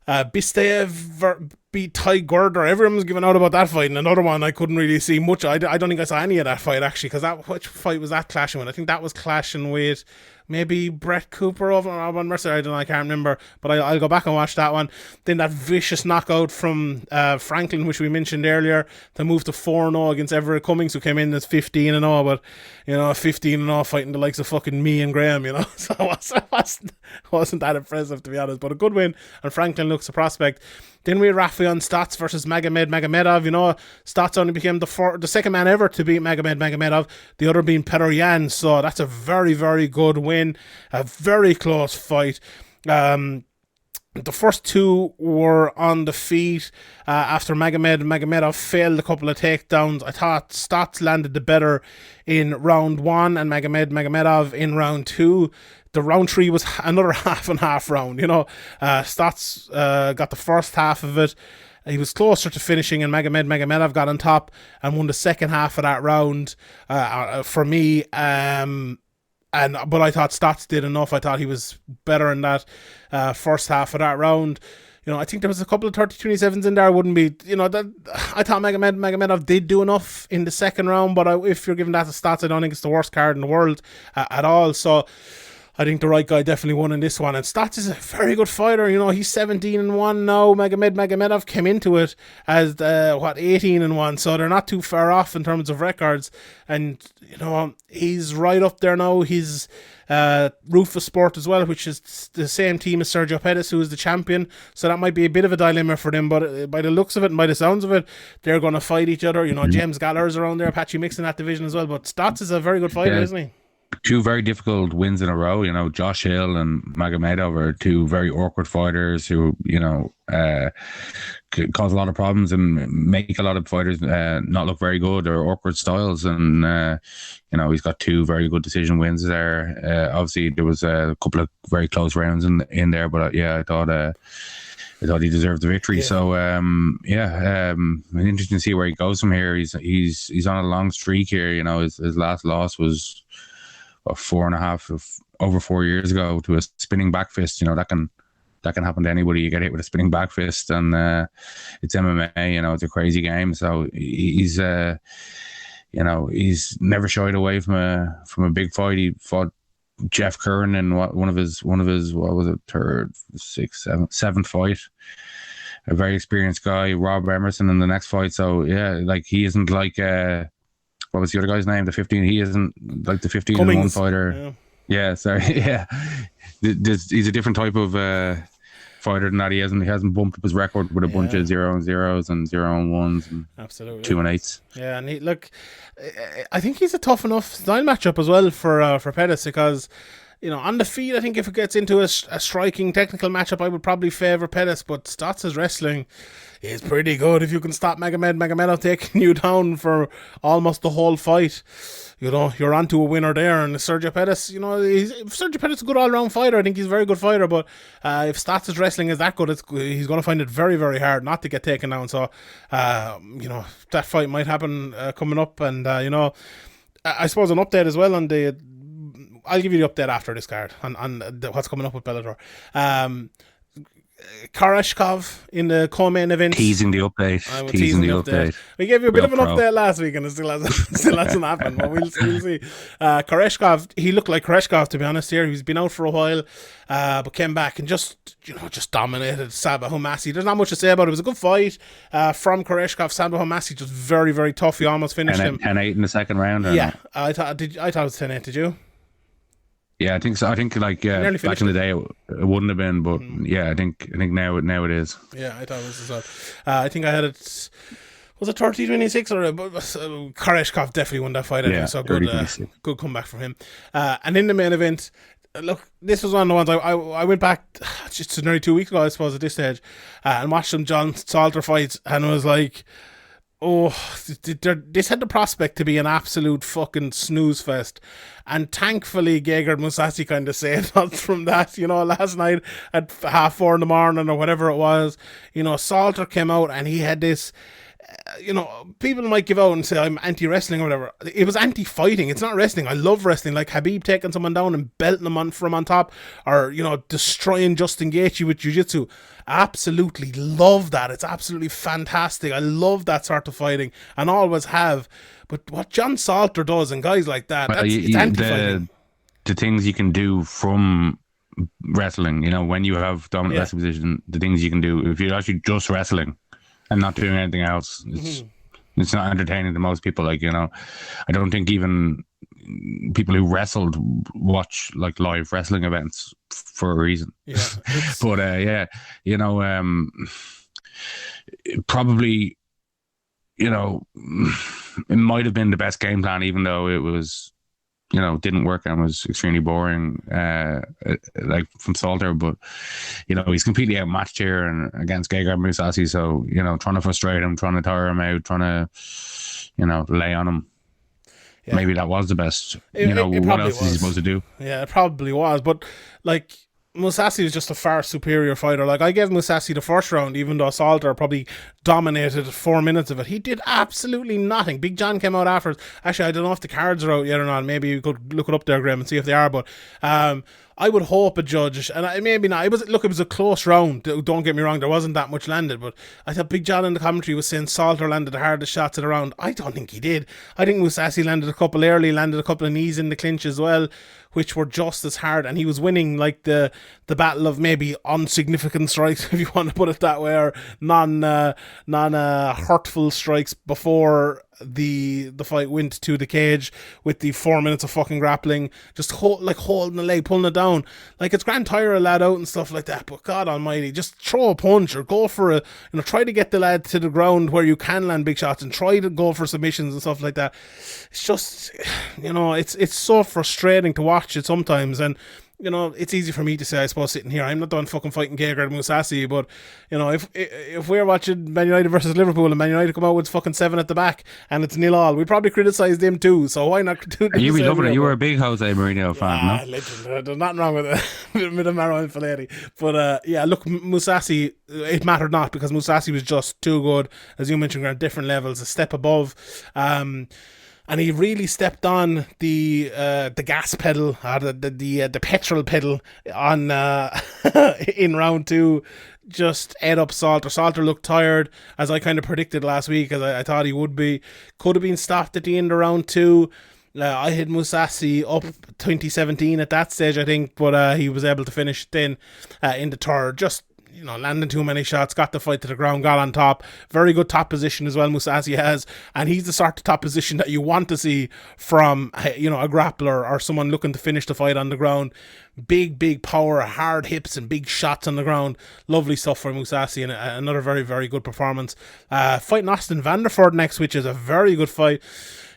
Bisteev beat Ty Gurder. Everyone was giving out about that fight, and another one I couldn't really see much. I don't think I saw any of that fight actually, because which fight was that clashing with? I think that was clashing with maybe Brett Cooper over on Mercer. I don't know, I can't remember, but I'll go back and watch that one. Then that vicious knockout from Franklin, which we mentioned earlier, to move to 4-0 against Everett Cummings, who came in as 15-0, but 15-0 fighting the likes of fucking me and Graeme, so it wasn't that impressive, to be honest, but a good win, and Franklin looks a prospect. Then we had Rafael Stotts versus Magomedov. Stotts only became the second man ever to beat Magomedov, the other being Petr Yan, so that's a very, very good win. A very close fight. The first two were on the feet after Magomedov failed a couple of takedowns. I thought Stotts landed the better in round 1 and Magomedov in round 2. The round 3 was another half and half round. Stotts got the first half of it. He was closer to finishing, and Magomedov got on top and won the second half of that round for me. But I thought Stotts did enough. I thought he was better in that first half of that round. I think there was a couple of 30-27s in there. I wouldn't be, I thought Magomedov did do enough in the second round, but if you're giving that to Stotts, I don't think it's the worst card in the world at all. So I think the right guy definitely won in this one. And Stotts is a very good fighter. He's 17-1 now. Magomedov came into it as 18-1. So they're not too far off in terms of records. And he's right up there now. He's Rufus Sport as well, which is the same team as Sergio Pettis, who is the champion. So that might be a bit of a dilemma for them. But by the looks of it and by the sounds of it, they're going to fight each other. James Gallagher's around there, Apache Mix in that division as well. But Stotts is a very good fighter, isn't he? Two very difficult wins in a row. Josh Hill and Magomedov are two very awkward fighters who, cause a lot of problems and make a lot of fighters not look very good, or awkward styles. And, he's got two very good decision wins there. Obviously, there was a couple of very close rounds in there, but I thought he deserved the victory. Yeah. So, interesting to see where he goes from here. He's on a long streak here. His last loss was 4.5 over 4 years ago to a spinning back fist. That can happen to anybody. You get hit with a spinning back fist, and it's MMA. It's a crazy game. So he's never shied away from a big fight. He fought Jeff Curran in one of his what was it, third, sixth, seventh fight. A very experienced guy. Rob Emerson in the next fight. So he isn't like what was the other guy's name? The 15. He isn't like the 15-1 fighter. Yeah. Sorry. Yeah. He's a different type of fighter than that. He hasn't bumped up his record with a bunch of 0-0s and 0-1s and absolutely 2-8s. Yeah, and I think he's a tough enough style matchup as well for Pettis, because on the feet, I think if it gets into a striking technical matchup, I would probably favour Pettis, but Stotts' wrestling is pretty good. If you can stop Magomedov taking you down for almost the whole fight, you're onto a winner there. And Sergio Pettis, Sergio Pettis is a good all-round fighter. I think he's a very good fighter, but if Stotts' wrestling is that good, he's going to find it very, very hard not to get taken down. So, that fight might happen coming up. And, I suppose an update as well on I'll give you the update after this card on what's coming up with Bellator. Koreshkov in the co-main event. Teasing the update. Teasing the update. We gave you a bit of an update last week and it still hasn't happened, but we'll see. Koreshkov, he looked like Koreshkov, to be honest here. He's been out for a while, but came back and just dominated Sabah Homasi. There's not much to say about it. It was a good fight from Koreshkov. Sabah Homasi just very, very tough. He almost finished him. 10-8 in the second round. Yeah, I thought it was 10-8. Did you? Yeah, I think so. I think back in the day it wouldn't have been, but I think now it is. Yeah, I thought it was as well. I think I had it. Was it 30-26 or Koreshkov definitely won that fight? I think so. Good comeback from him. And in the main event, look, this was one of the ones I went back just nearly 2 weeks ago, I suppose, at this stage, and watched some John Salter fights, and was like, oh, this had the prospect to be an absolute fucking snooze fest. And thankfully, Gegard Mousasi kind of saved us from that. Last night at 4:30 in the morning or whatever it was, Salter came out and he had this, people might give out and say I'm anti-wrestling or whatever. It was anti-fighting. It's not wrestling. I love wrestling. Like Khabib taking someone down and belting them from on top, or, destroying Justin Gaethje with jiu-jitsu. Absolutely love that. It's absolutely fantastic. I love that sort of fighting and always have. But what John Salter does and guys like that, it's anti-fighting. the things you can do from wrestling, you know, when you have dominant wrestling position, the things you can do if you're actually just wrestling and not doing anything else, it's not entertaining to most people. Like, you know, I don't think even people who wrestled watch like live wrestling events for a reason. But you know, probably, you know, it might have been the best game plan, even though it was, you know, didn't work and was extremely boring, like from Salter. But, you know, he's completely outmatched here and against Graeme Mousasi. So, you know, trying to frustrate him, trying to tire him out, trying to, you know, lay on him. Yeah. Maybe that was the best. You know, what else is he supposed to do? Yeah, it probably was. But, like, Mousasi was just a far superior fighter. Like, I gave Mousasi the first round, even though Salter probably dominated 4 minutes of it. He did absolutely nothing. Big John came out afterwards. Actually, I don't know if the cards are out yet or not. Maybe you could look it up there, Graeme, and see if they are. But I would hope a judge, and maybe not. It was a close round. Don't get me wrong, there wasn't that much landed, but I thought Big John in the commentary was saying Salter landed the hardest shots of the round. I don't think he did. I think Mousasi landed a couple early, landed a couple of knees in the clinch as well, which were just as hard, and he was winning like the battle of maybe unsignificant strikes, if you want to put it that way, or non hurtful strikes before the fight went to the cage, with the 4 minutes of fucking grappling, just holding the leg, pulling it down. Like, it's grand tire a lad out and stuff like that, but God almighty, just throw a punch or go for try to get the lad to the ground where you can land big shots and try to go for submissions and stuff like that. It's just, you know, it's so frustrating to watch it sometimes. And, you know, it's easy for me to say, I suppose, sitting here. I'm not done fucking fighting Graeme Mousasi, but, you know, if we're watching Man United versus Liverpool and Man United come out with fucking 7 at the back and it's 0-0, we'd probably criticise them too. So why not do the You loving it. You were a big Jose Mourinho fan, no? Legend. There's nothing wrong with it. With a Marrow and Filetti. But look, Mousasi, it mattered not, because Mousasi was just too good. As you mentioned, on different levels, a step above. And he really stepped on the gas pedal, or the petrol pedal on in round 2. Just ate up Salter. Salter looked tired, as I kind of predicted last week, as I thought he would be. Could have been stopped at the end of round 2. I had Mousasi up 2017 at that stage, I think, but he was able to finish then in the third. Just, you know, landing too many shots, got the fight to the ground, got on top. Very good top position as well, Mousasi has, and he's the sort of top position that you want to see from, you know, a grappler or someone looking to finish the fight on the ground. Big power, hard hips and big shots on the ground. Lovely stuff for Mousasi, and another very, very good performance. Fighting Austin Vanderford next, which is a very good fight.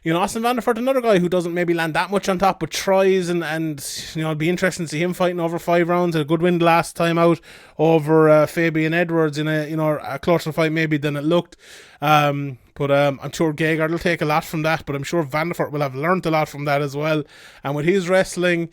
You know, Austin Vanderford, another guy who doesn't maybe land that much on top, but tries, and you know, it'd be interesting to see him fighting over 5 rounds. A good win the last time out over Fabian Edwards in a closer fight maybe than it looked. But I'm sure Gegard will take a lot from that, but I'm sure Vanderford will have learned a lot from that as well. And with his wrestling,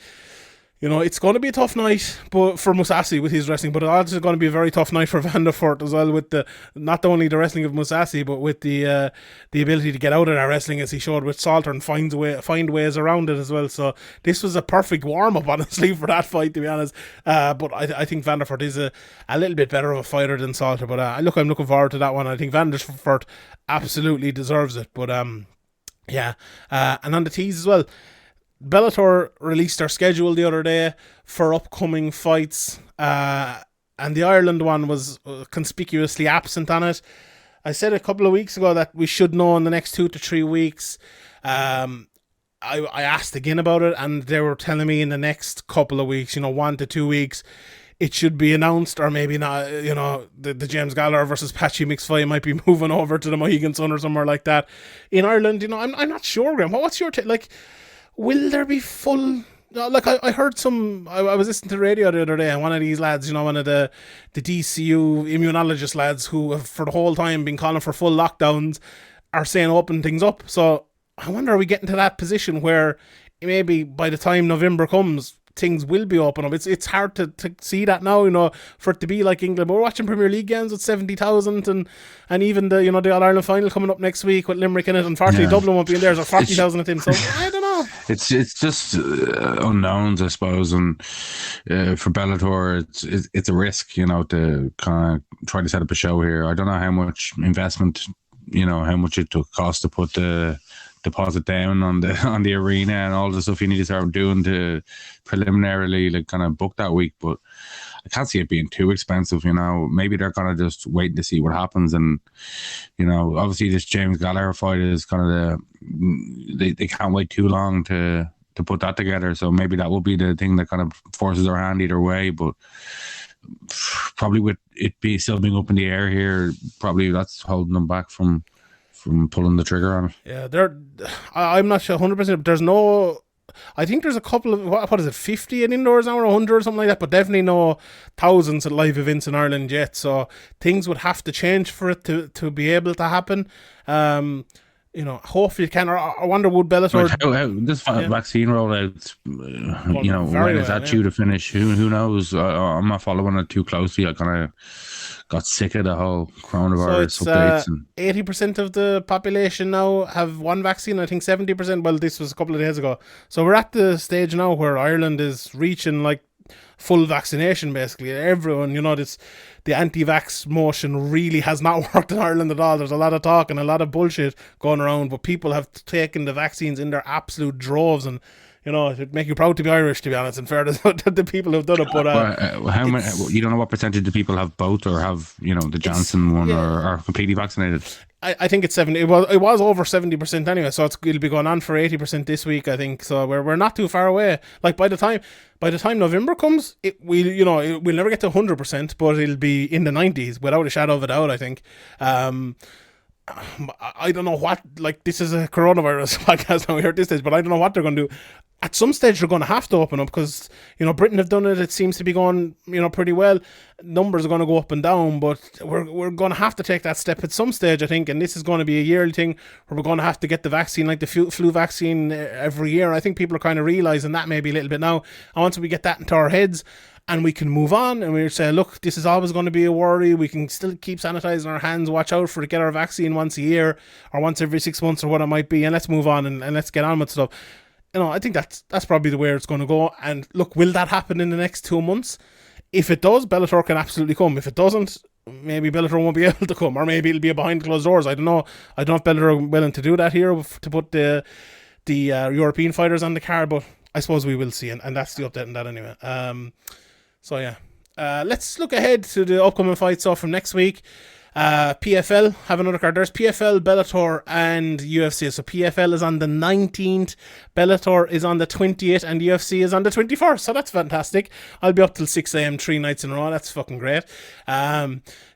you know, it's going to be a tough night but for Mousasi with his wrestling, but it's also going to be a very tough night for Vanderford as well, with not only the wrestling of Mousasi, but with the ability to get out of that wrestling, as he showed with Salter, and find ways around it as well. So this was a perfect warm-up, honestly, for that fight, to be honest. But I think Vanderford is a little bit better of a fighter than Salter, but I'm looking forward to that one. I think Vanderford absolutely deserves it. But and on the tees as well, Bellator released their schedule the other day for upcoming fights, and the Ireland one was conspicuously absent on it. I said a couple of weeks ago that we should know in the next 2 to 3 weeks. I asked again about it, and they were telling me in the next couple of weeks, 1 to 2 weeks, it should be announced, or maybe not. The James Gallagher versus Patchy mixed fight might be moving over to the Mohegan Sun or somewhere like that. In Ireland, I'm not sure, Graeme. What's your take? Like, will there be full... Like, I heard I was listening to the radio the other day, and one of these lads, one of the DCU immunologist lads who have for the whole time been calling for full lockdowns, are saying open things up. So I wonder, are we getting to that position where maybe by the time November comes, things will be open up? It's hard to see that now, for it to be like England. But we're watching Premier League games with 70,000, and even the All Ireland final coming up next week with Limerick in it. Unfortunately, Dublin won't be in there, so 40,000 at him. So I don't know. It's just unknowns, I suppose, and for Bellator, it's a risk, to kind of try to set up a show here. I don't know how much investment, how much it took cost to put the deposit down on the on the arena and all the stuff you need to start doing to preliminarily like kind of book that week. But I can't see it being too expensive. Maybe they're kind of just waiting to see what happens. And obviously this James Gallagher fight is kind of they can't wait too long to put that together. So maybe that will be the thing that kind of forces their hand either way. But probably with it still being up in the air here, probably that's holding them back from pulling the trigger on it. Yeah, I'm not sure 100%. There's no. I think there's a couple of what is it, 50 in indoors now or 100 or something like that, but definitely no thousands of live events in Ireland yet. So things would have to change for it to be able to happen. Hopefully it can. Or I wonder, would Bellator... How this vaccine rollout, when is that due to finish? Who knows? I'm not following it too closely. I kind of got sick of the whole coronavirus updates. 80% of the population now have one vaccine. I think 70%. Well, this was a couple of days ago. So we're at the stage now where Ireland is reaching like full vaccination, basically. Everyone, the anti-vax motion really has not worked in Ireland at all. There's a lot of talk and a lot of bullshit going around, but people have taken the vaccines in their absolute droves, and it'd make you proud to be Irish, to be honest, and fair to the people who've done it. But how many? You don't know what percentage of people have both, or have the Johnson one, or are completely vaccinated? I think it's 70. It was over 70% anyway, so it'll be going on for 80% this week, I think. So we're not too far away. Like by the time November comes, we'll never get to 100%, but it'll be in the 90s without a shadow of a doubt, I think. I don't know what, like, this is a coronavirus podcast now here at this stage, but I don't know what they're going to do. At some stage, they're going to have to open up because, Britain have done it. It seems to be going, pretty well. Numbers are going to go up and down, but we're going to have to take that step at some stage, I think. And this is going to be a yearly thing where we're going to have to get the vaccine, like the flu vaccine every year. I think people are kind of realizing that maybe a little bit now. And once we get that into our heads, and we can move on, and we say, look, this is always going to be a worry. We can still keep sanitizing our hands, watch out for it, get our vaccine once a year or once every 6 months or what it might be, and let's move on and let's get on with stuff. I think that's probably the way it's going to go. And look, will that happen in the next 2 months? If it does, Bellator can absolutely come. If it doesn't, maybe Bellator won't be able to come, or maybe it'll be behind closed doors. I don't know. I don't know if Bellator are willing to do that here, to put the European fighters on the card, but I suppose we will see, and that's the update on that anyway. So yeah, let's look ahead to the upcoming fights. So from next week, PFL have another card. There's PFL, Bellator, and UFC. So PFL is on the 19th, Bellator is on the 20th, and UFC is on the 21st. So that's fantastic. I'll be up till 6 a.m. 3 nights in a row. That's fucking great.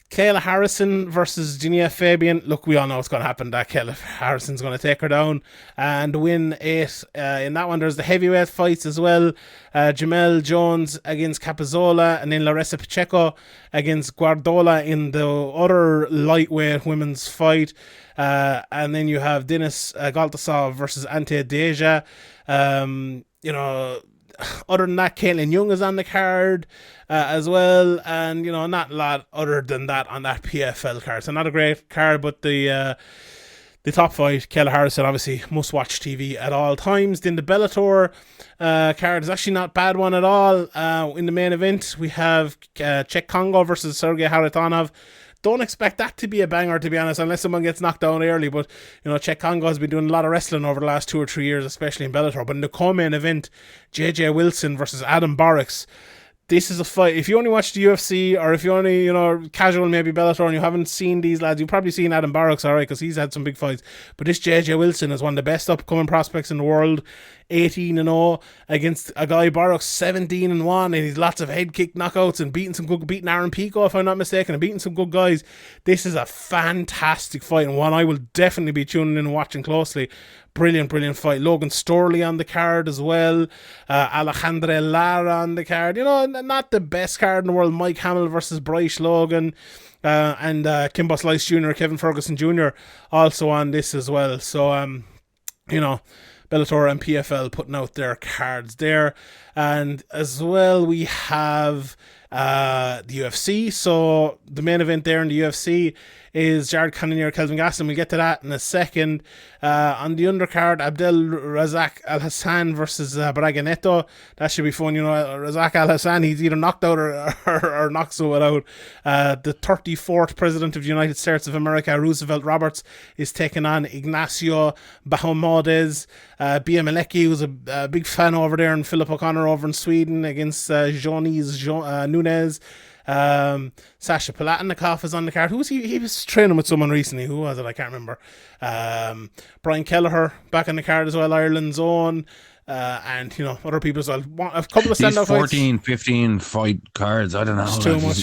Kayla Harrison versus Janine Fabian. Look, we all know what's going to happen. That Kayla Harrison's going to take her down and win it. In that one, there's the heavyweight fights as well. Jamel Jones against Capizola, and then Larissa Pacheco against Guardola in the other lightweight women's fight. And then you have Denis Galtasov versus Ante Deja. Other than that, Caitlin Young is on the card as well, and not a lot other than that on that PFL card. So not a great card, but the top fight, Kayla Harrison, obviously must watch TV at all times. Then the Bellator card is actually not a bad one at all. In the main event, we have Czech Congo versus Sergey Haritonov. Don't expect that to be a banger, to be honest, unless someone gets knocked down early. But, Czech Congo has been doing a lot of wrestling over the last 2 or 3 years, especially in Bellator. But in the co-main event, JJ Wilson versus Adam Barracks. This is a fight. If you only watch the UFC, or if you only, casual maybe Bellator, and you haven't seen these lads, you've probably seen Adam Barracks, alright, because he's had some big fights. But this JJ Wilson is one of the best upcoming prospects in the world. 18-0 against a guy Barracks 17-1, and he's lots of head kick knockouts and beating Aaron Pico, if I'm not mistaken, and beating some good guys. This is a fantastic fight, and one I will definitely be tuning in and watching closely. Brilliant fight. Logan Storley on the card as well. Alejandro Lara on the card. Not the best card in the world. Mike Hamill versus Bryce Logan. And Kimbo Slice Jr., Kevin Ferguson Jr. also on this as well. So, Bellator and PFL putting out their cards there. And as well, we have the UFC. So the main event there in the UFC is Jared Cannonier, Kelvin Gastelum. We'll get to that in a second. On the undercard, Abdel Razak Al Hassan versus Braga Neto. That should be fun. Razak Al Hassan, he's either knocked out or knocks someone out. The 34th president of the United States of America, Roosevelt Roberts, is taking on Ignacio Bahamondes. Bia Malecki, who's a big fan over there, and Philip O'Connor over in Sweden against Johnny's Nunez. Sasha Palatnikov is on the card. Who was he? He was training with someone recently. Who was it? I can't remember. Brian Kelleher back on the card as well, Ireland's own. And other people as well. A couple of standout 14, 15 fight cards. I don't know. It's too much.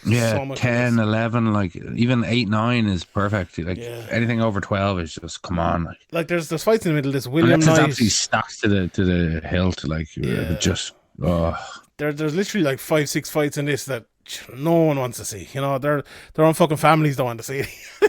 So 10, 11, like even 8, 9 is perfect. Like anything over 12 is just come on. Like there's fights in the middle. This William Knight. It's absolutely stacked to the hilt. Like just There's literally like 5-6 fights in this that no one wants to see. Their own fucking families don't want to see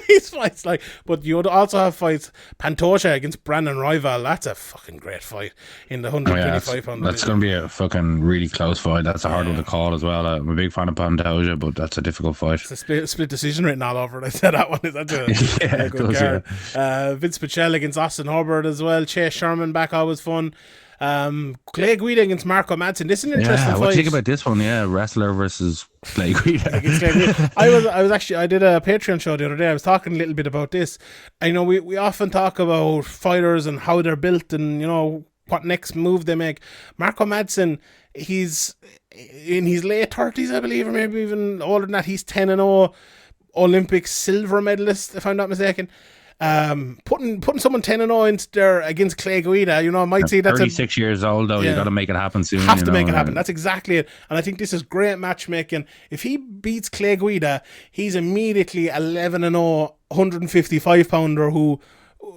these fights. But you would also have fights. Pantoja against Brandon Rival. That's a fucking great fight in the 125 pound. That's going to be a fucking really close fight. That's a hard one to call as well. I'm a big fan of Pantoja, but that's a difficult fight. It's a split decision written all over it. I said that one. That's a good card. Vince Pichel against Austin Hubbard as well. Chase Sherman back, always fun. Clay Guida against Marco Madsen. This is an interesting fight. What do you think about this one? Wrestler versus Clay Guida. I did a Patreon show the other day. I was talking a little bit about this. I know we often talk about fighters and how they're built and what next move they make. Marco Madsen, he's in his late 30s, I believe, or maybe even older than that. He's 10-0 Olympic silver medalist, if I'm not mistaken. Putting someone 10-0 into there against Clay Guida, I might say that's 36 years old though. You got to make it happen soon. Have to make it happen. That's exactly it. And I think this is great matchmaking. If he beats Clay Guida, he's immediately 11-0 155 pounder who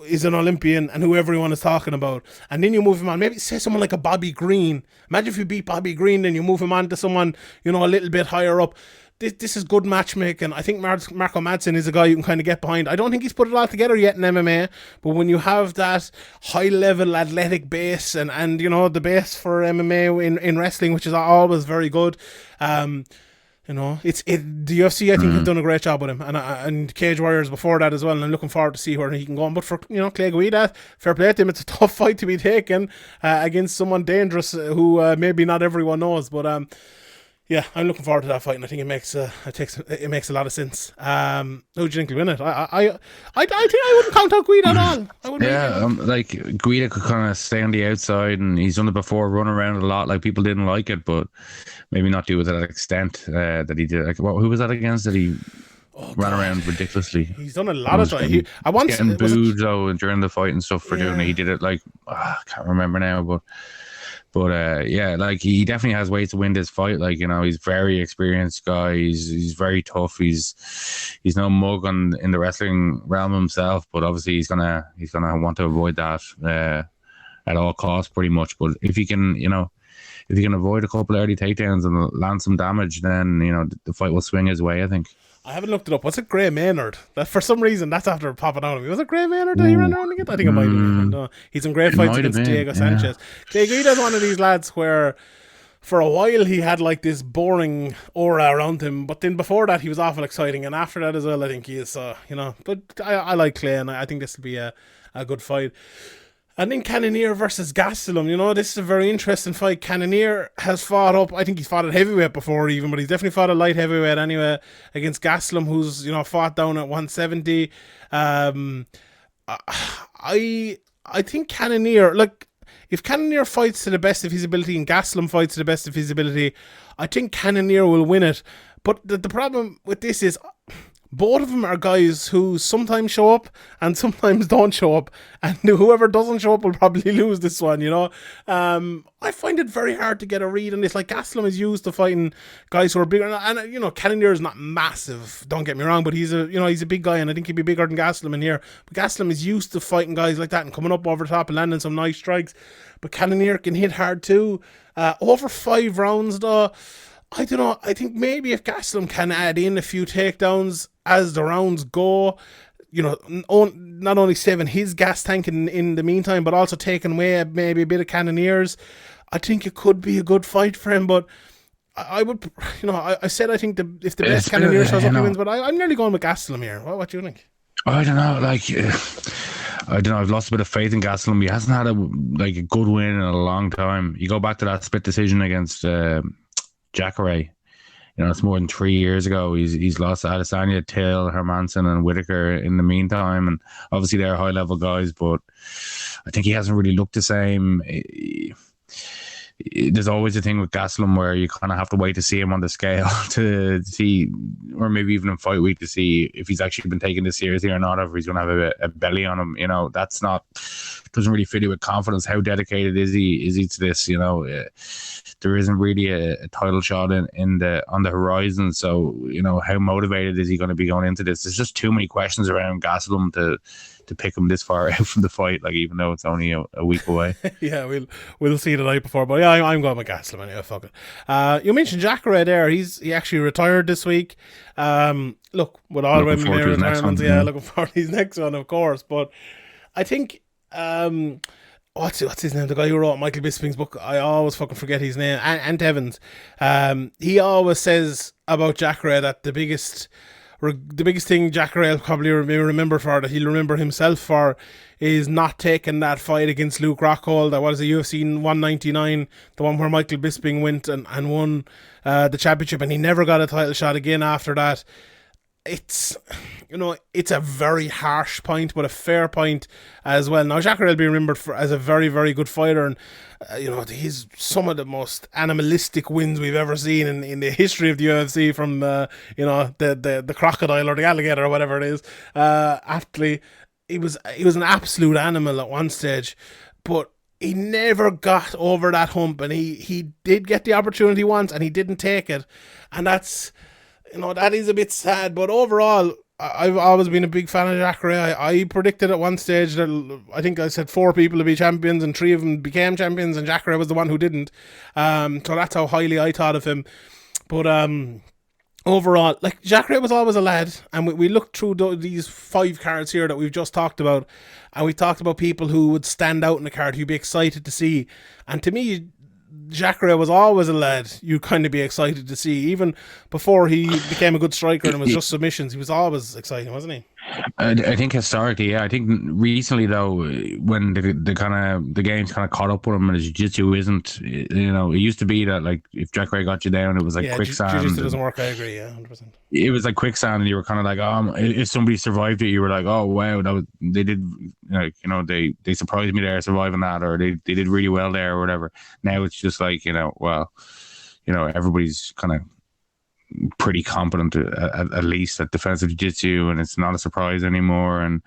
is an Olympian and who everyone is talking about. And then you move him on. Maybe say someone like a Bobby Green. Imagine if you beat Bobby Green, then you move him on to someone a little bit higher up. This is good matchmaking. I think Marco Madsen is a guy you can kind of get behind. I don't think he's put it all together yet in MMA, but when you have that high-level athletic base and the base for MMA in wrestling, which is always very good, the UFC I think have done a great job with him, and Cage Warriors before that as well, and I'm looking forward to see where he can go on. But for Clay Guida, fair play to him. It's a tough fight to be taken against someone dangerous who maybe not everyone knows, but yeah, I'm looking forward to that fight, and I think it makes a lot of sense. Who do you think will win it? I think I wouldn't count out Guida at all. Like Guida could kind of stay on the outside, and he's done it before, run around a lot. Like people didn't like it, but maybe not do it to that extent that he did. Like, who was that against? That he ran around ridiculously. He's done a lot of time. I once getting booed though during the fight and stuff for doing it. He did it like I can't remember now, but like he definitely has ways to win this fight. Like he's a very experienced guy. He's very tough. He's no mug in the wrestling realm himself, but obviously he's gonna want to avoid that at all costs, pretty much. But if he can, if he can avoid a couple of early takedowns and land some damage, then the fight will swing his way, I think. I haven't looked it up. What's it, Graeme Maynard? That for some reason that's after popping out of me. Was it Graeme Maynard that he ran around against? I think it might have been. No, he's in great fights against Diego Sanchez. Clay Guida's one of these lads where for a while he had like this boring aura around him, but then before that he was awful exciting, and after that as well I think he is. But I like Clay, and I think this will be a good fight. And then Cannonier versus Gastelum, this is a very interesting fight. Cannonier has fought up, I think he's fought at heavyweight before even, but he's definitely fought at light heavyweight anyway, against Gastelum, who's, fought down at 170. I think Cannonier, if Cannonier fights to the best of his ability and Gastelum fights to the best of his ability, I think Cannonier will win it. But the problem with this is both of them are guys who sometimes show up and sometimes don't show up, and whoever doesn't show up will probably lose this one, I find it very hard to get a read on this. Like, Gastelum is used to fighting guys who are bigger, and Cannonier is not massive, don't get me wrong, but he's a big guy, and I think he'd be bigger than Gastelum in here. But Gastelum is used to fighting guys like that and coming up over the top and landing some nice strikes. But Cannonier can hit hard too. Over 5 rounds though, I don't know. I think maybe if Gastelum can add in a few takedowns as the rounds go, not only saving his gas tank in the meantime, but also taking away maybe a bit of Cannonier's, I think it could be a good fight for him. But I would, I said I think if the best Cannonier shows up, he wins, but I'm nearly going with Gastelum here. What do you think? I don't know, I don't know. I've lost a bit of faith in Gastelum. He hasn't had a good win in a long time. You go back to that split decision against Jacare. It's more than 3 years ago. He's lost to Adesanya, Till, Hermanson, and Whitaker in the meantime, and obviously they're high level guys. But I think he hasn't really looked the same. There's always a thing with Gastelum where you kind of have to wait to see him on the scale to see, or maybe even in fight week, to see if he's actually been taking this seriously or not, or if he's going to have a belly on him. That's not, doesn't really fit it with confidence. How dedicated is he to this? There isn't really a title shot on the horizon. So, how motivated is he going to be going into this? There's just too many questions around Gastelum to pick him this far out from the fight, even though it's only a week away. Yeah, we'll see the night before, but yeah, I'm going with Gastelum anyway. Fuck it. You mentioned Jacare there. He actually retired this week. Look, with all women retirements, looking forward to his next one, of course. But I think what's his name? The guy who wrote Michael Bisping's book. I always fucking forget his name. Ant Evans. He always says about Jacare that the biggest thing Jacare will probably remember for, that he'll remember himself for, is not taking that fight against Luke Rockhold. That was a UFC 199, the one where Michael Bisping went and won the championship, and he never got a title shot again after that. It's a very harsh point, but a fair point as well. Now, Jacare will be remembered as a very, very good fighter, and he's some of the most animalistic wins we've ever seen in the history of the UFC, from the crocodile or the alligator or whatever it is. Aptly, he was an absolute animal at one stage, but he never got over that hump, and he did get the opportunity once and he didn't take it, and that's, that is a bit sad. But overall, I've always been a big fan of Jacare. I predicted at one stage that I think I said 4 people to be champions and 3 of them became champions, and Jacare was the one who didn't. So that's how highly I thought of him. But overall, Jacare was always a lad, and we looked through these 5 cards here that we've just talked about, and we talked about people who would stand out in the card, who you'd be excited to see. And to me, Jacare was always a lad you'd kind of be excited to see. Even before he became a good striker and it was just submissions, he was always exciting, wasn't he? I think historically, yeah. I think recently, though, when the game's kind of caught up with him, and jiu-jitsu isn't, it used to be that, if Jacare got you down, it was quicksand. Jiu-jitsu doesn't work, I agree, yeah, 100%. It was like quicksand, and you were kind of if somebody survived it, you were like, oh wow, they did, they surprised me there surviving that, or they did really well there, or whatever. Now it's just everybody's kind of pretty competent, at least at defensive jiu-jitsu, and it's not a surprise anymore, and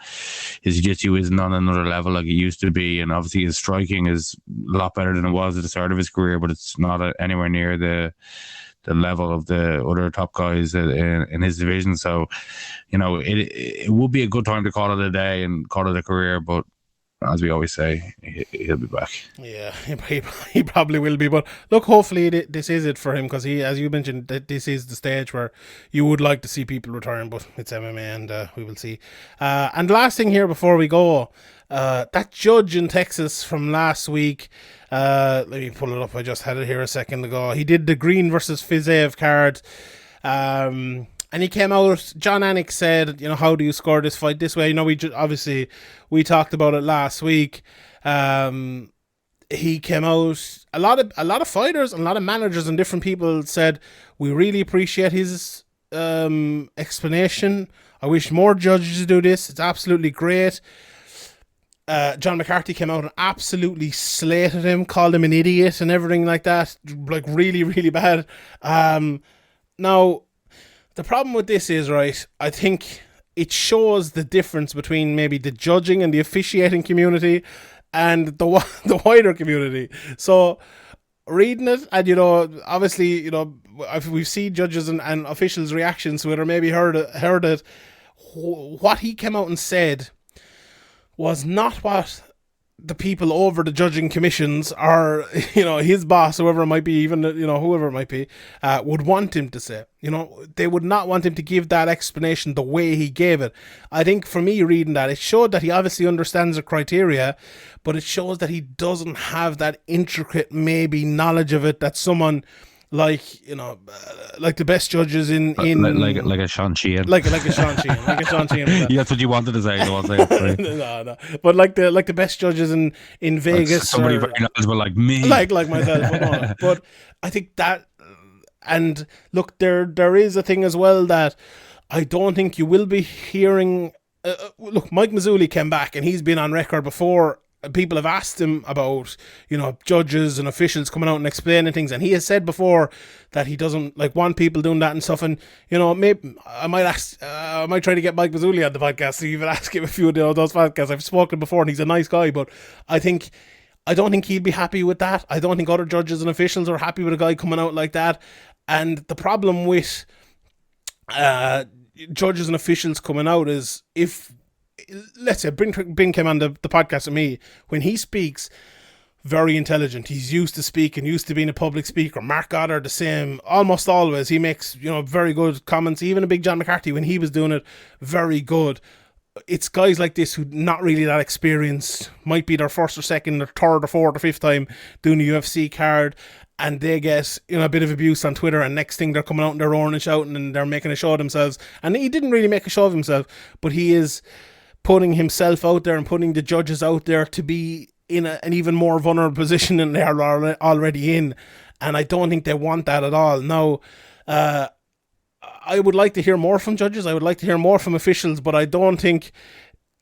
his jiu-jitsu isn't on another level like it used to be, and obviously his striking is a lot better than it was at the start of his career, but it's not anywhere near the level of the other top guys in his division. So it would be a good time to call it a day and call it a career, but as we always say, he'll be back. Yeah, he probably will be. But look, hopefully this is it for him, because as you mentioned, this is the stage where you would like to see people retiring, but it's MMA, and we will see. And last thing here before we go, that judge in Texas from last week, let me pull it up. I just had it here a second ago. He did the Green versus Fiziev card. And he came out, John Anik said, how do you score this fight this way? Obviously we talked about it last week. He came out, a lot of fighters and a lot of managers and different people said, we really appreciate his explanation. I wish more judges do this. It's absolutely great. John McCarthy came out and absolutely slated him, called him an idiot and everything like that. Really, really bad. Now, the problem with this is, right, I think it shows the difference between maybe the judging and the officiating community and the wider community. So reading it, and obviously, we've seen judges and officials' reactions to it, or maybe heard it. What he came out and said was not what the people over the judging commissions, or his boss, whoever it might be, even whoever it might be, would want him to say. They would not want him to give that explanation the way he gave it. I think for me, reading that, it showed that he obviously understands the criteria, but it shows that he doesn't have that intricate maybe knowledge of it that someone like, you know, like the best judges in like a Sean Sheehan. like a Sean Sheehan, like a Sean Sheehan. Yeah, that's what you wanted to say. I was saying, sorry. No, but like the best judges in Vegas, somebody very knowledgeable like me, like myself. But, no, but I think that, and look, there is a thing as well that I don't think you will be hearing. Look, Mike Mazzulli came back and he's been on record before. People have asked him about, you know, judges and officials coming out and explaining things, and he has said before that he doesn't like want people doing that and stuff. And, you know, maybe I might try to get Mike Mazzulli on the podcast to even ask him a few of those podcasts. I've spoken before and he's a nice guy, but I don't think he'd be happy with that. I don't think other judges and officials are happy with a guy coming out like that. And the problem with judges and officials coming out is, if let's say Bing came on the podcast with me, when he speaks, very intelligent, he's used to speaking, used to being a public speaker. Mark Goddard the same, almost always he makes, you know, very good comments. Even a big John McCarthy, when he was doing it, very good. It's guys like this who not really that experienced, might be their first or second or third or fourth or fifth time doing a UFC card, and they get, you know, a bit of abuse on Twitter, and next thing they're coming out and they're roaring and shouting and they're making a show of themselves. And he didn't really make a show of himself, but he is putting himself out there and putting the judges out there to be in an even more vulnerable position than they are already in. And I don't think they want that at all. Now, I would like to hear more from judges. I would like to hear more from officials, but I don't think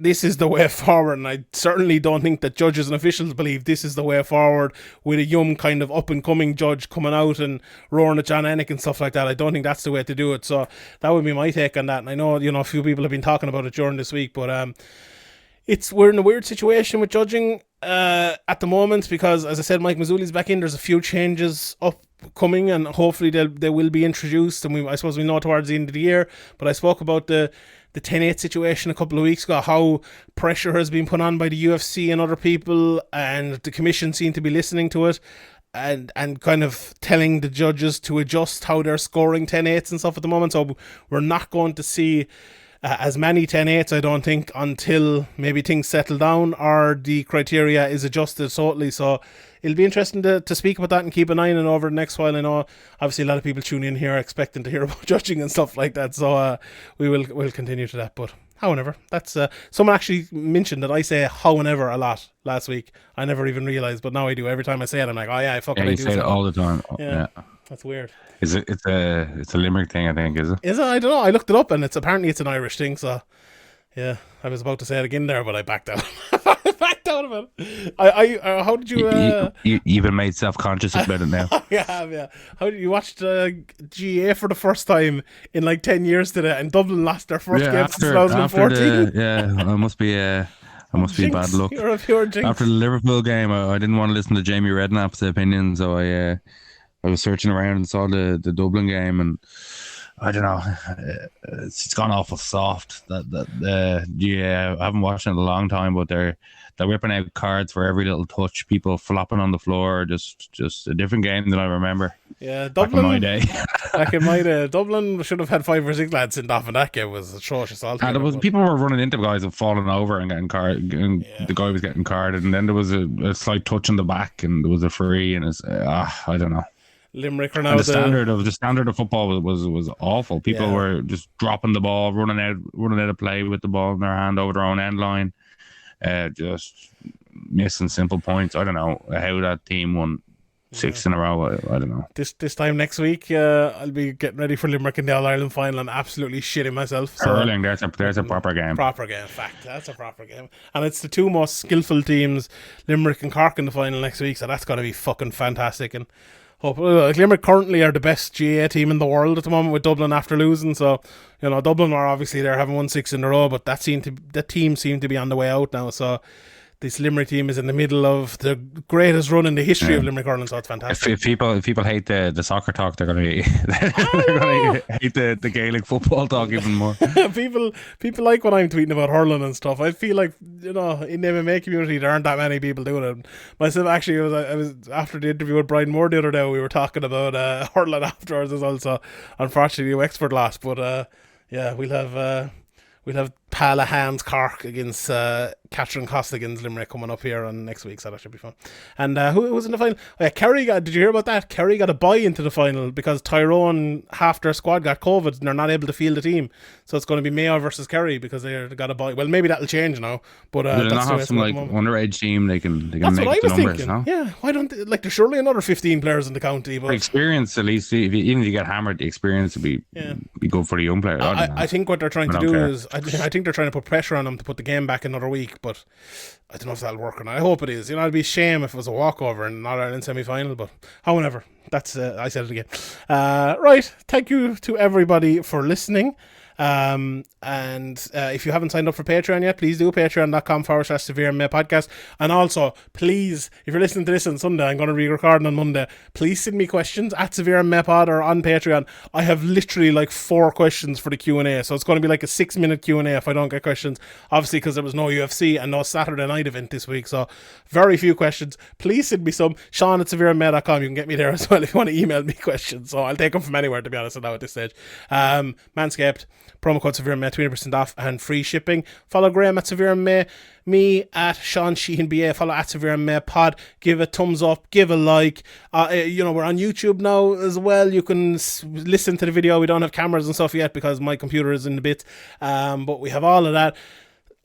this is the way forward. And I certainly don't think that judges and officials believe this is the way forward, with a young kind of up and coming judge coming out and roaring at John Anik and stuff like that. I don't think that's the way to do it. So that would be my take on that. And I know, you know, a few people have been talking about it during this week, but we're in a weird situation with judging at the moment, because, as I said, Mike Mazzulli's back in. There's a few changes upcoming, and hopefully they will be introduced. And I suppose we know towards the end of the year. But I spoke about the 10-8 situation a couple of weeks ago, how pressure has been put on by the UFC and other people, and the commission seem to be listening to it and kind of telling the judges to adjust how they're scoring 10-8s and stuff at the moment. So we're not going to see as many 10-8s, I don't think, until maybe things settle down or the criteria is adjusted totally. So it'll be interesting to speak about that and keep an eye on it over the next while. I know obviously a lot of people tune in here expecting to hear about judging and stuff like that, so we'll continue to that. But however, that's someone actually mentioned that I say however a lot last week. I never even realised, but now I do. Every time I say it, I'm like, oh yeah, I fucking you do say it all the time. Yeah. That's weird. Is it? It's a Limerick thing, I think. Is it? Is it? I don't know. I looked it up, and apparently it's an Irish thing. So, yeah, I was about to say it again there, but I backed out. I backed out of it. How did you? You even made self-conscious about it now. Yeah. How did you watch GA for the first time in like 10 years today, and Dublin lost their first game since 2014? I must be bad luck. You're a pure jinx. After the Liverpool game, I didn't want to listen to Jamie Redknapp's opinion, so I was searching around and saw the Dublin game, and I don't know, it's gone awful soft. I haven't watched it in a long time, but they're whipping out cards for every little touch, people flopping on the floor, just a different game than I remember. Yeah, Dublin. Back in my day. Dublin should have had 5 or 6 lads sent off, and that game was atrocious. And people were running into guys and falling over and getting carded, and the guy was getting carded, and then there was a slight touch in the back, and there was a free, and it's I don't know. Limerick are now and the standard of football was awful. People were just dropping the ball, running out of play with the ball in their hand over their own end line, just missing simple points. I don't know how that team won 6 in a row. I don't know. This time next week, I'll be getting ready for Limerick in the All-Ireland final and absolutely shitting myself. So hurling, there's a proper game. Proper game, fact. That's a proper game. And it's the two most skillful teams, Limerick and Cork, in the final next week, so that's got to be fucking fantastic. And Limerick currently are the best GA team in the world at the moment, with Dublin after losing. So, you know, Dublin are obviously there, having won 6 in a row, but that team seemed to be on the way out now. So this Limerick team is in the middle of the greatest run in the history of Limerick hurling, so it's fantastic. If people hate the soccer talk, they're going to hate the Gaelic football talk even more. people like when I'm tweeting about hurling and stuff. I feel like, you know, in the MMA community there aren't that many people doing it. Myself, actually, I was after the interview with Brian Moore the other day, we were talking about hurling afterwards as well. So unfortunately, Wexford lost, but yeah, we'll have Callahan's Cork against Catherine Costigan's Limerick coming up here on next week, so that should be fun. And who was in the final? Oh, yeah, Kerry did you hear about that? Kerry got a bye into the final because Tyrone, half their squad got COVID and they're not able to field the team. So it's going to be Mayo versus Kerry because they got a bye. Well, maybe that'll change now. But Do they that's not the way have it's some going like at the moment. underage team they can That's make what I up the was numbers, thinking. no? Yeah, why don't they, like there's surely another 15 players in the county, For but experience, at least, even if you get hammered, the experience would be good for the young player. I think what they're trying to I don't do care. is I think they're trying to put pressure on them to put the game back another week, but I don't know if that'll work or not. I hope it is. You know, it'd be a shame if it was a walkover in All Ireland semi-final, but however, that's I said it again. Right, thank you to everybody for listening. And if you haven't signed up for Patreon yet, please do patreon.com/Severe MMA podcast. And also, please, if you're listening to this on Sunday, I'm going to be recording on Monday, please send me questions at Severe MMA pod or on Patreon. I have literally like 4 questions for the Q&A, so it's going to be like a 6-minute Q&A if I don't get questions, obviously because there was no UFC and no Saturday night event this week, so very few questions. Please send me some. Sean at severemma.com, you can get me there as well if you want to email me questions, so I'll take them from anywhere, to be honest, now at this stage. Manscaped, promo code SevereMay, 20% off and free shipping. Follow Graeme at SevereMay, me at Sean Sheehan BA. Follow at SevereMay Pod. Give a thumbs up, give a like. We're on YouTube now as well. You can listen to the video. We don't have cameras and stuff yet because my computer is in the bits, but we have all of that.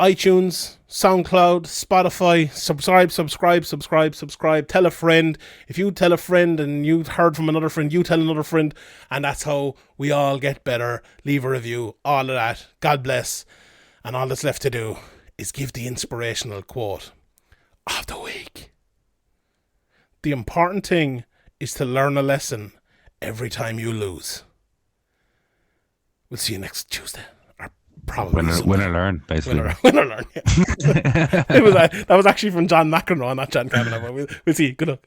iTunes, SoundCloud, Spotify. Subscribe. Tell a friend. If you tell a friend and you heard from another friend, you tell another friend, and that's how we all get better. Leave a review, all of that. God bless. And all that's left to do is give the inspirational quote of the week. The important thing is to learn a lesson every time you lose. We'll see you next Tuesday. Probably win or learn, basically. Win or learn, yeah. That was actually from John McEnroe, not John Kavanagh. We'll see. Good luck.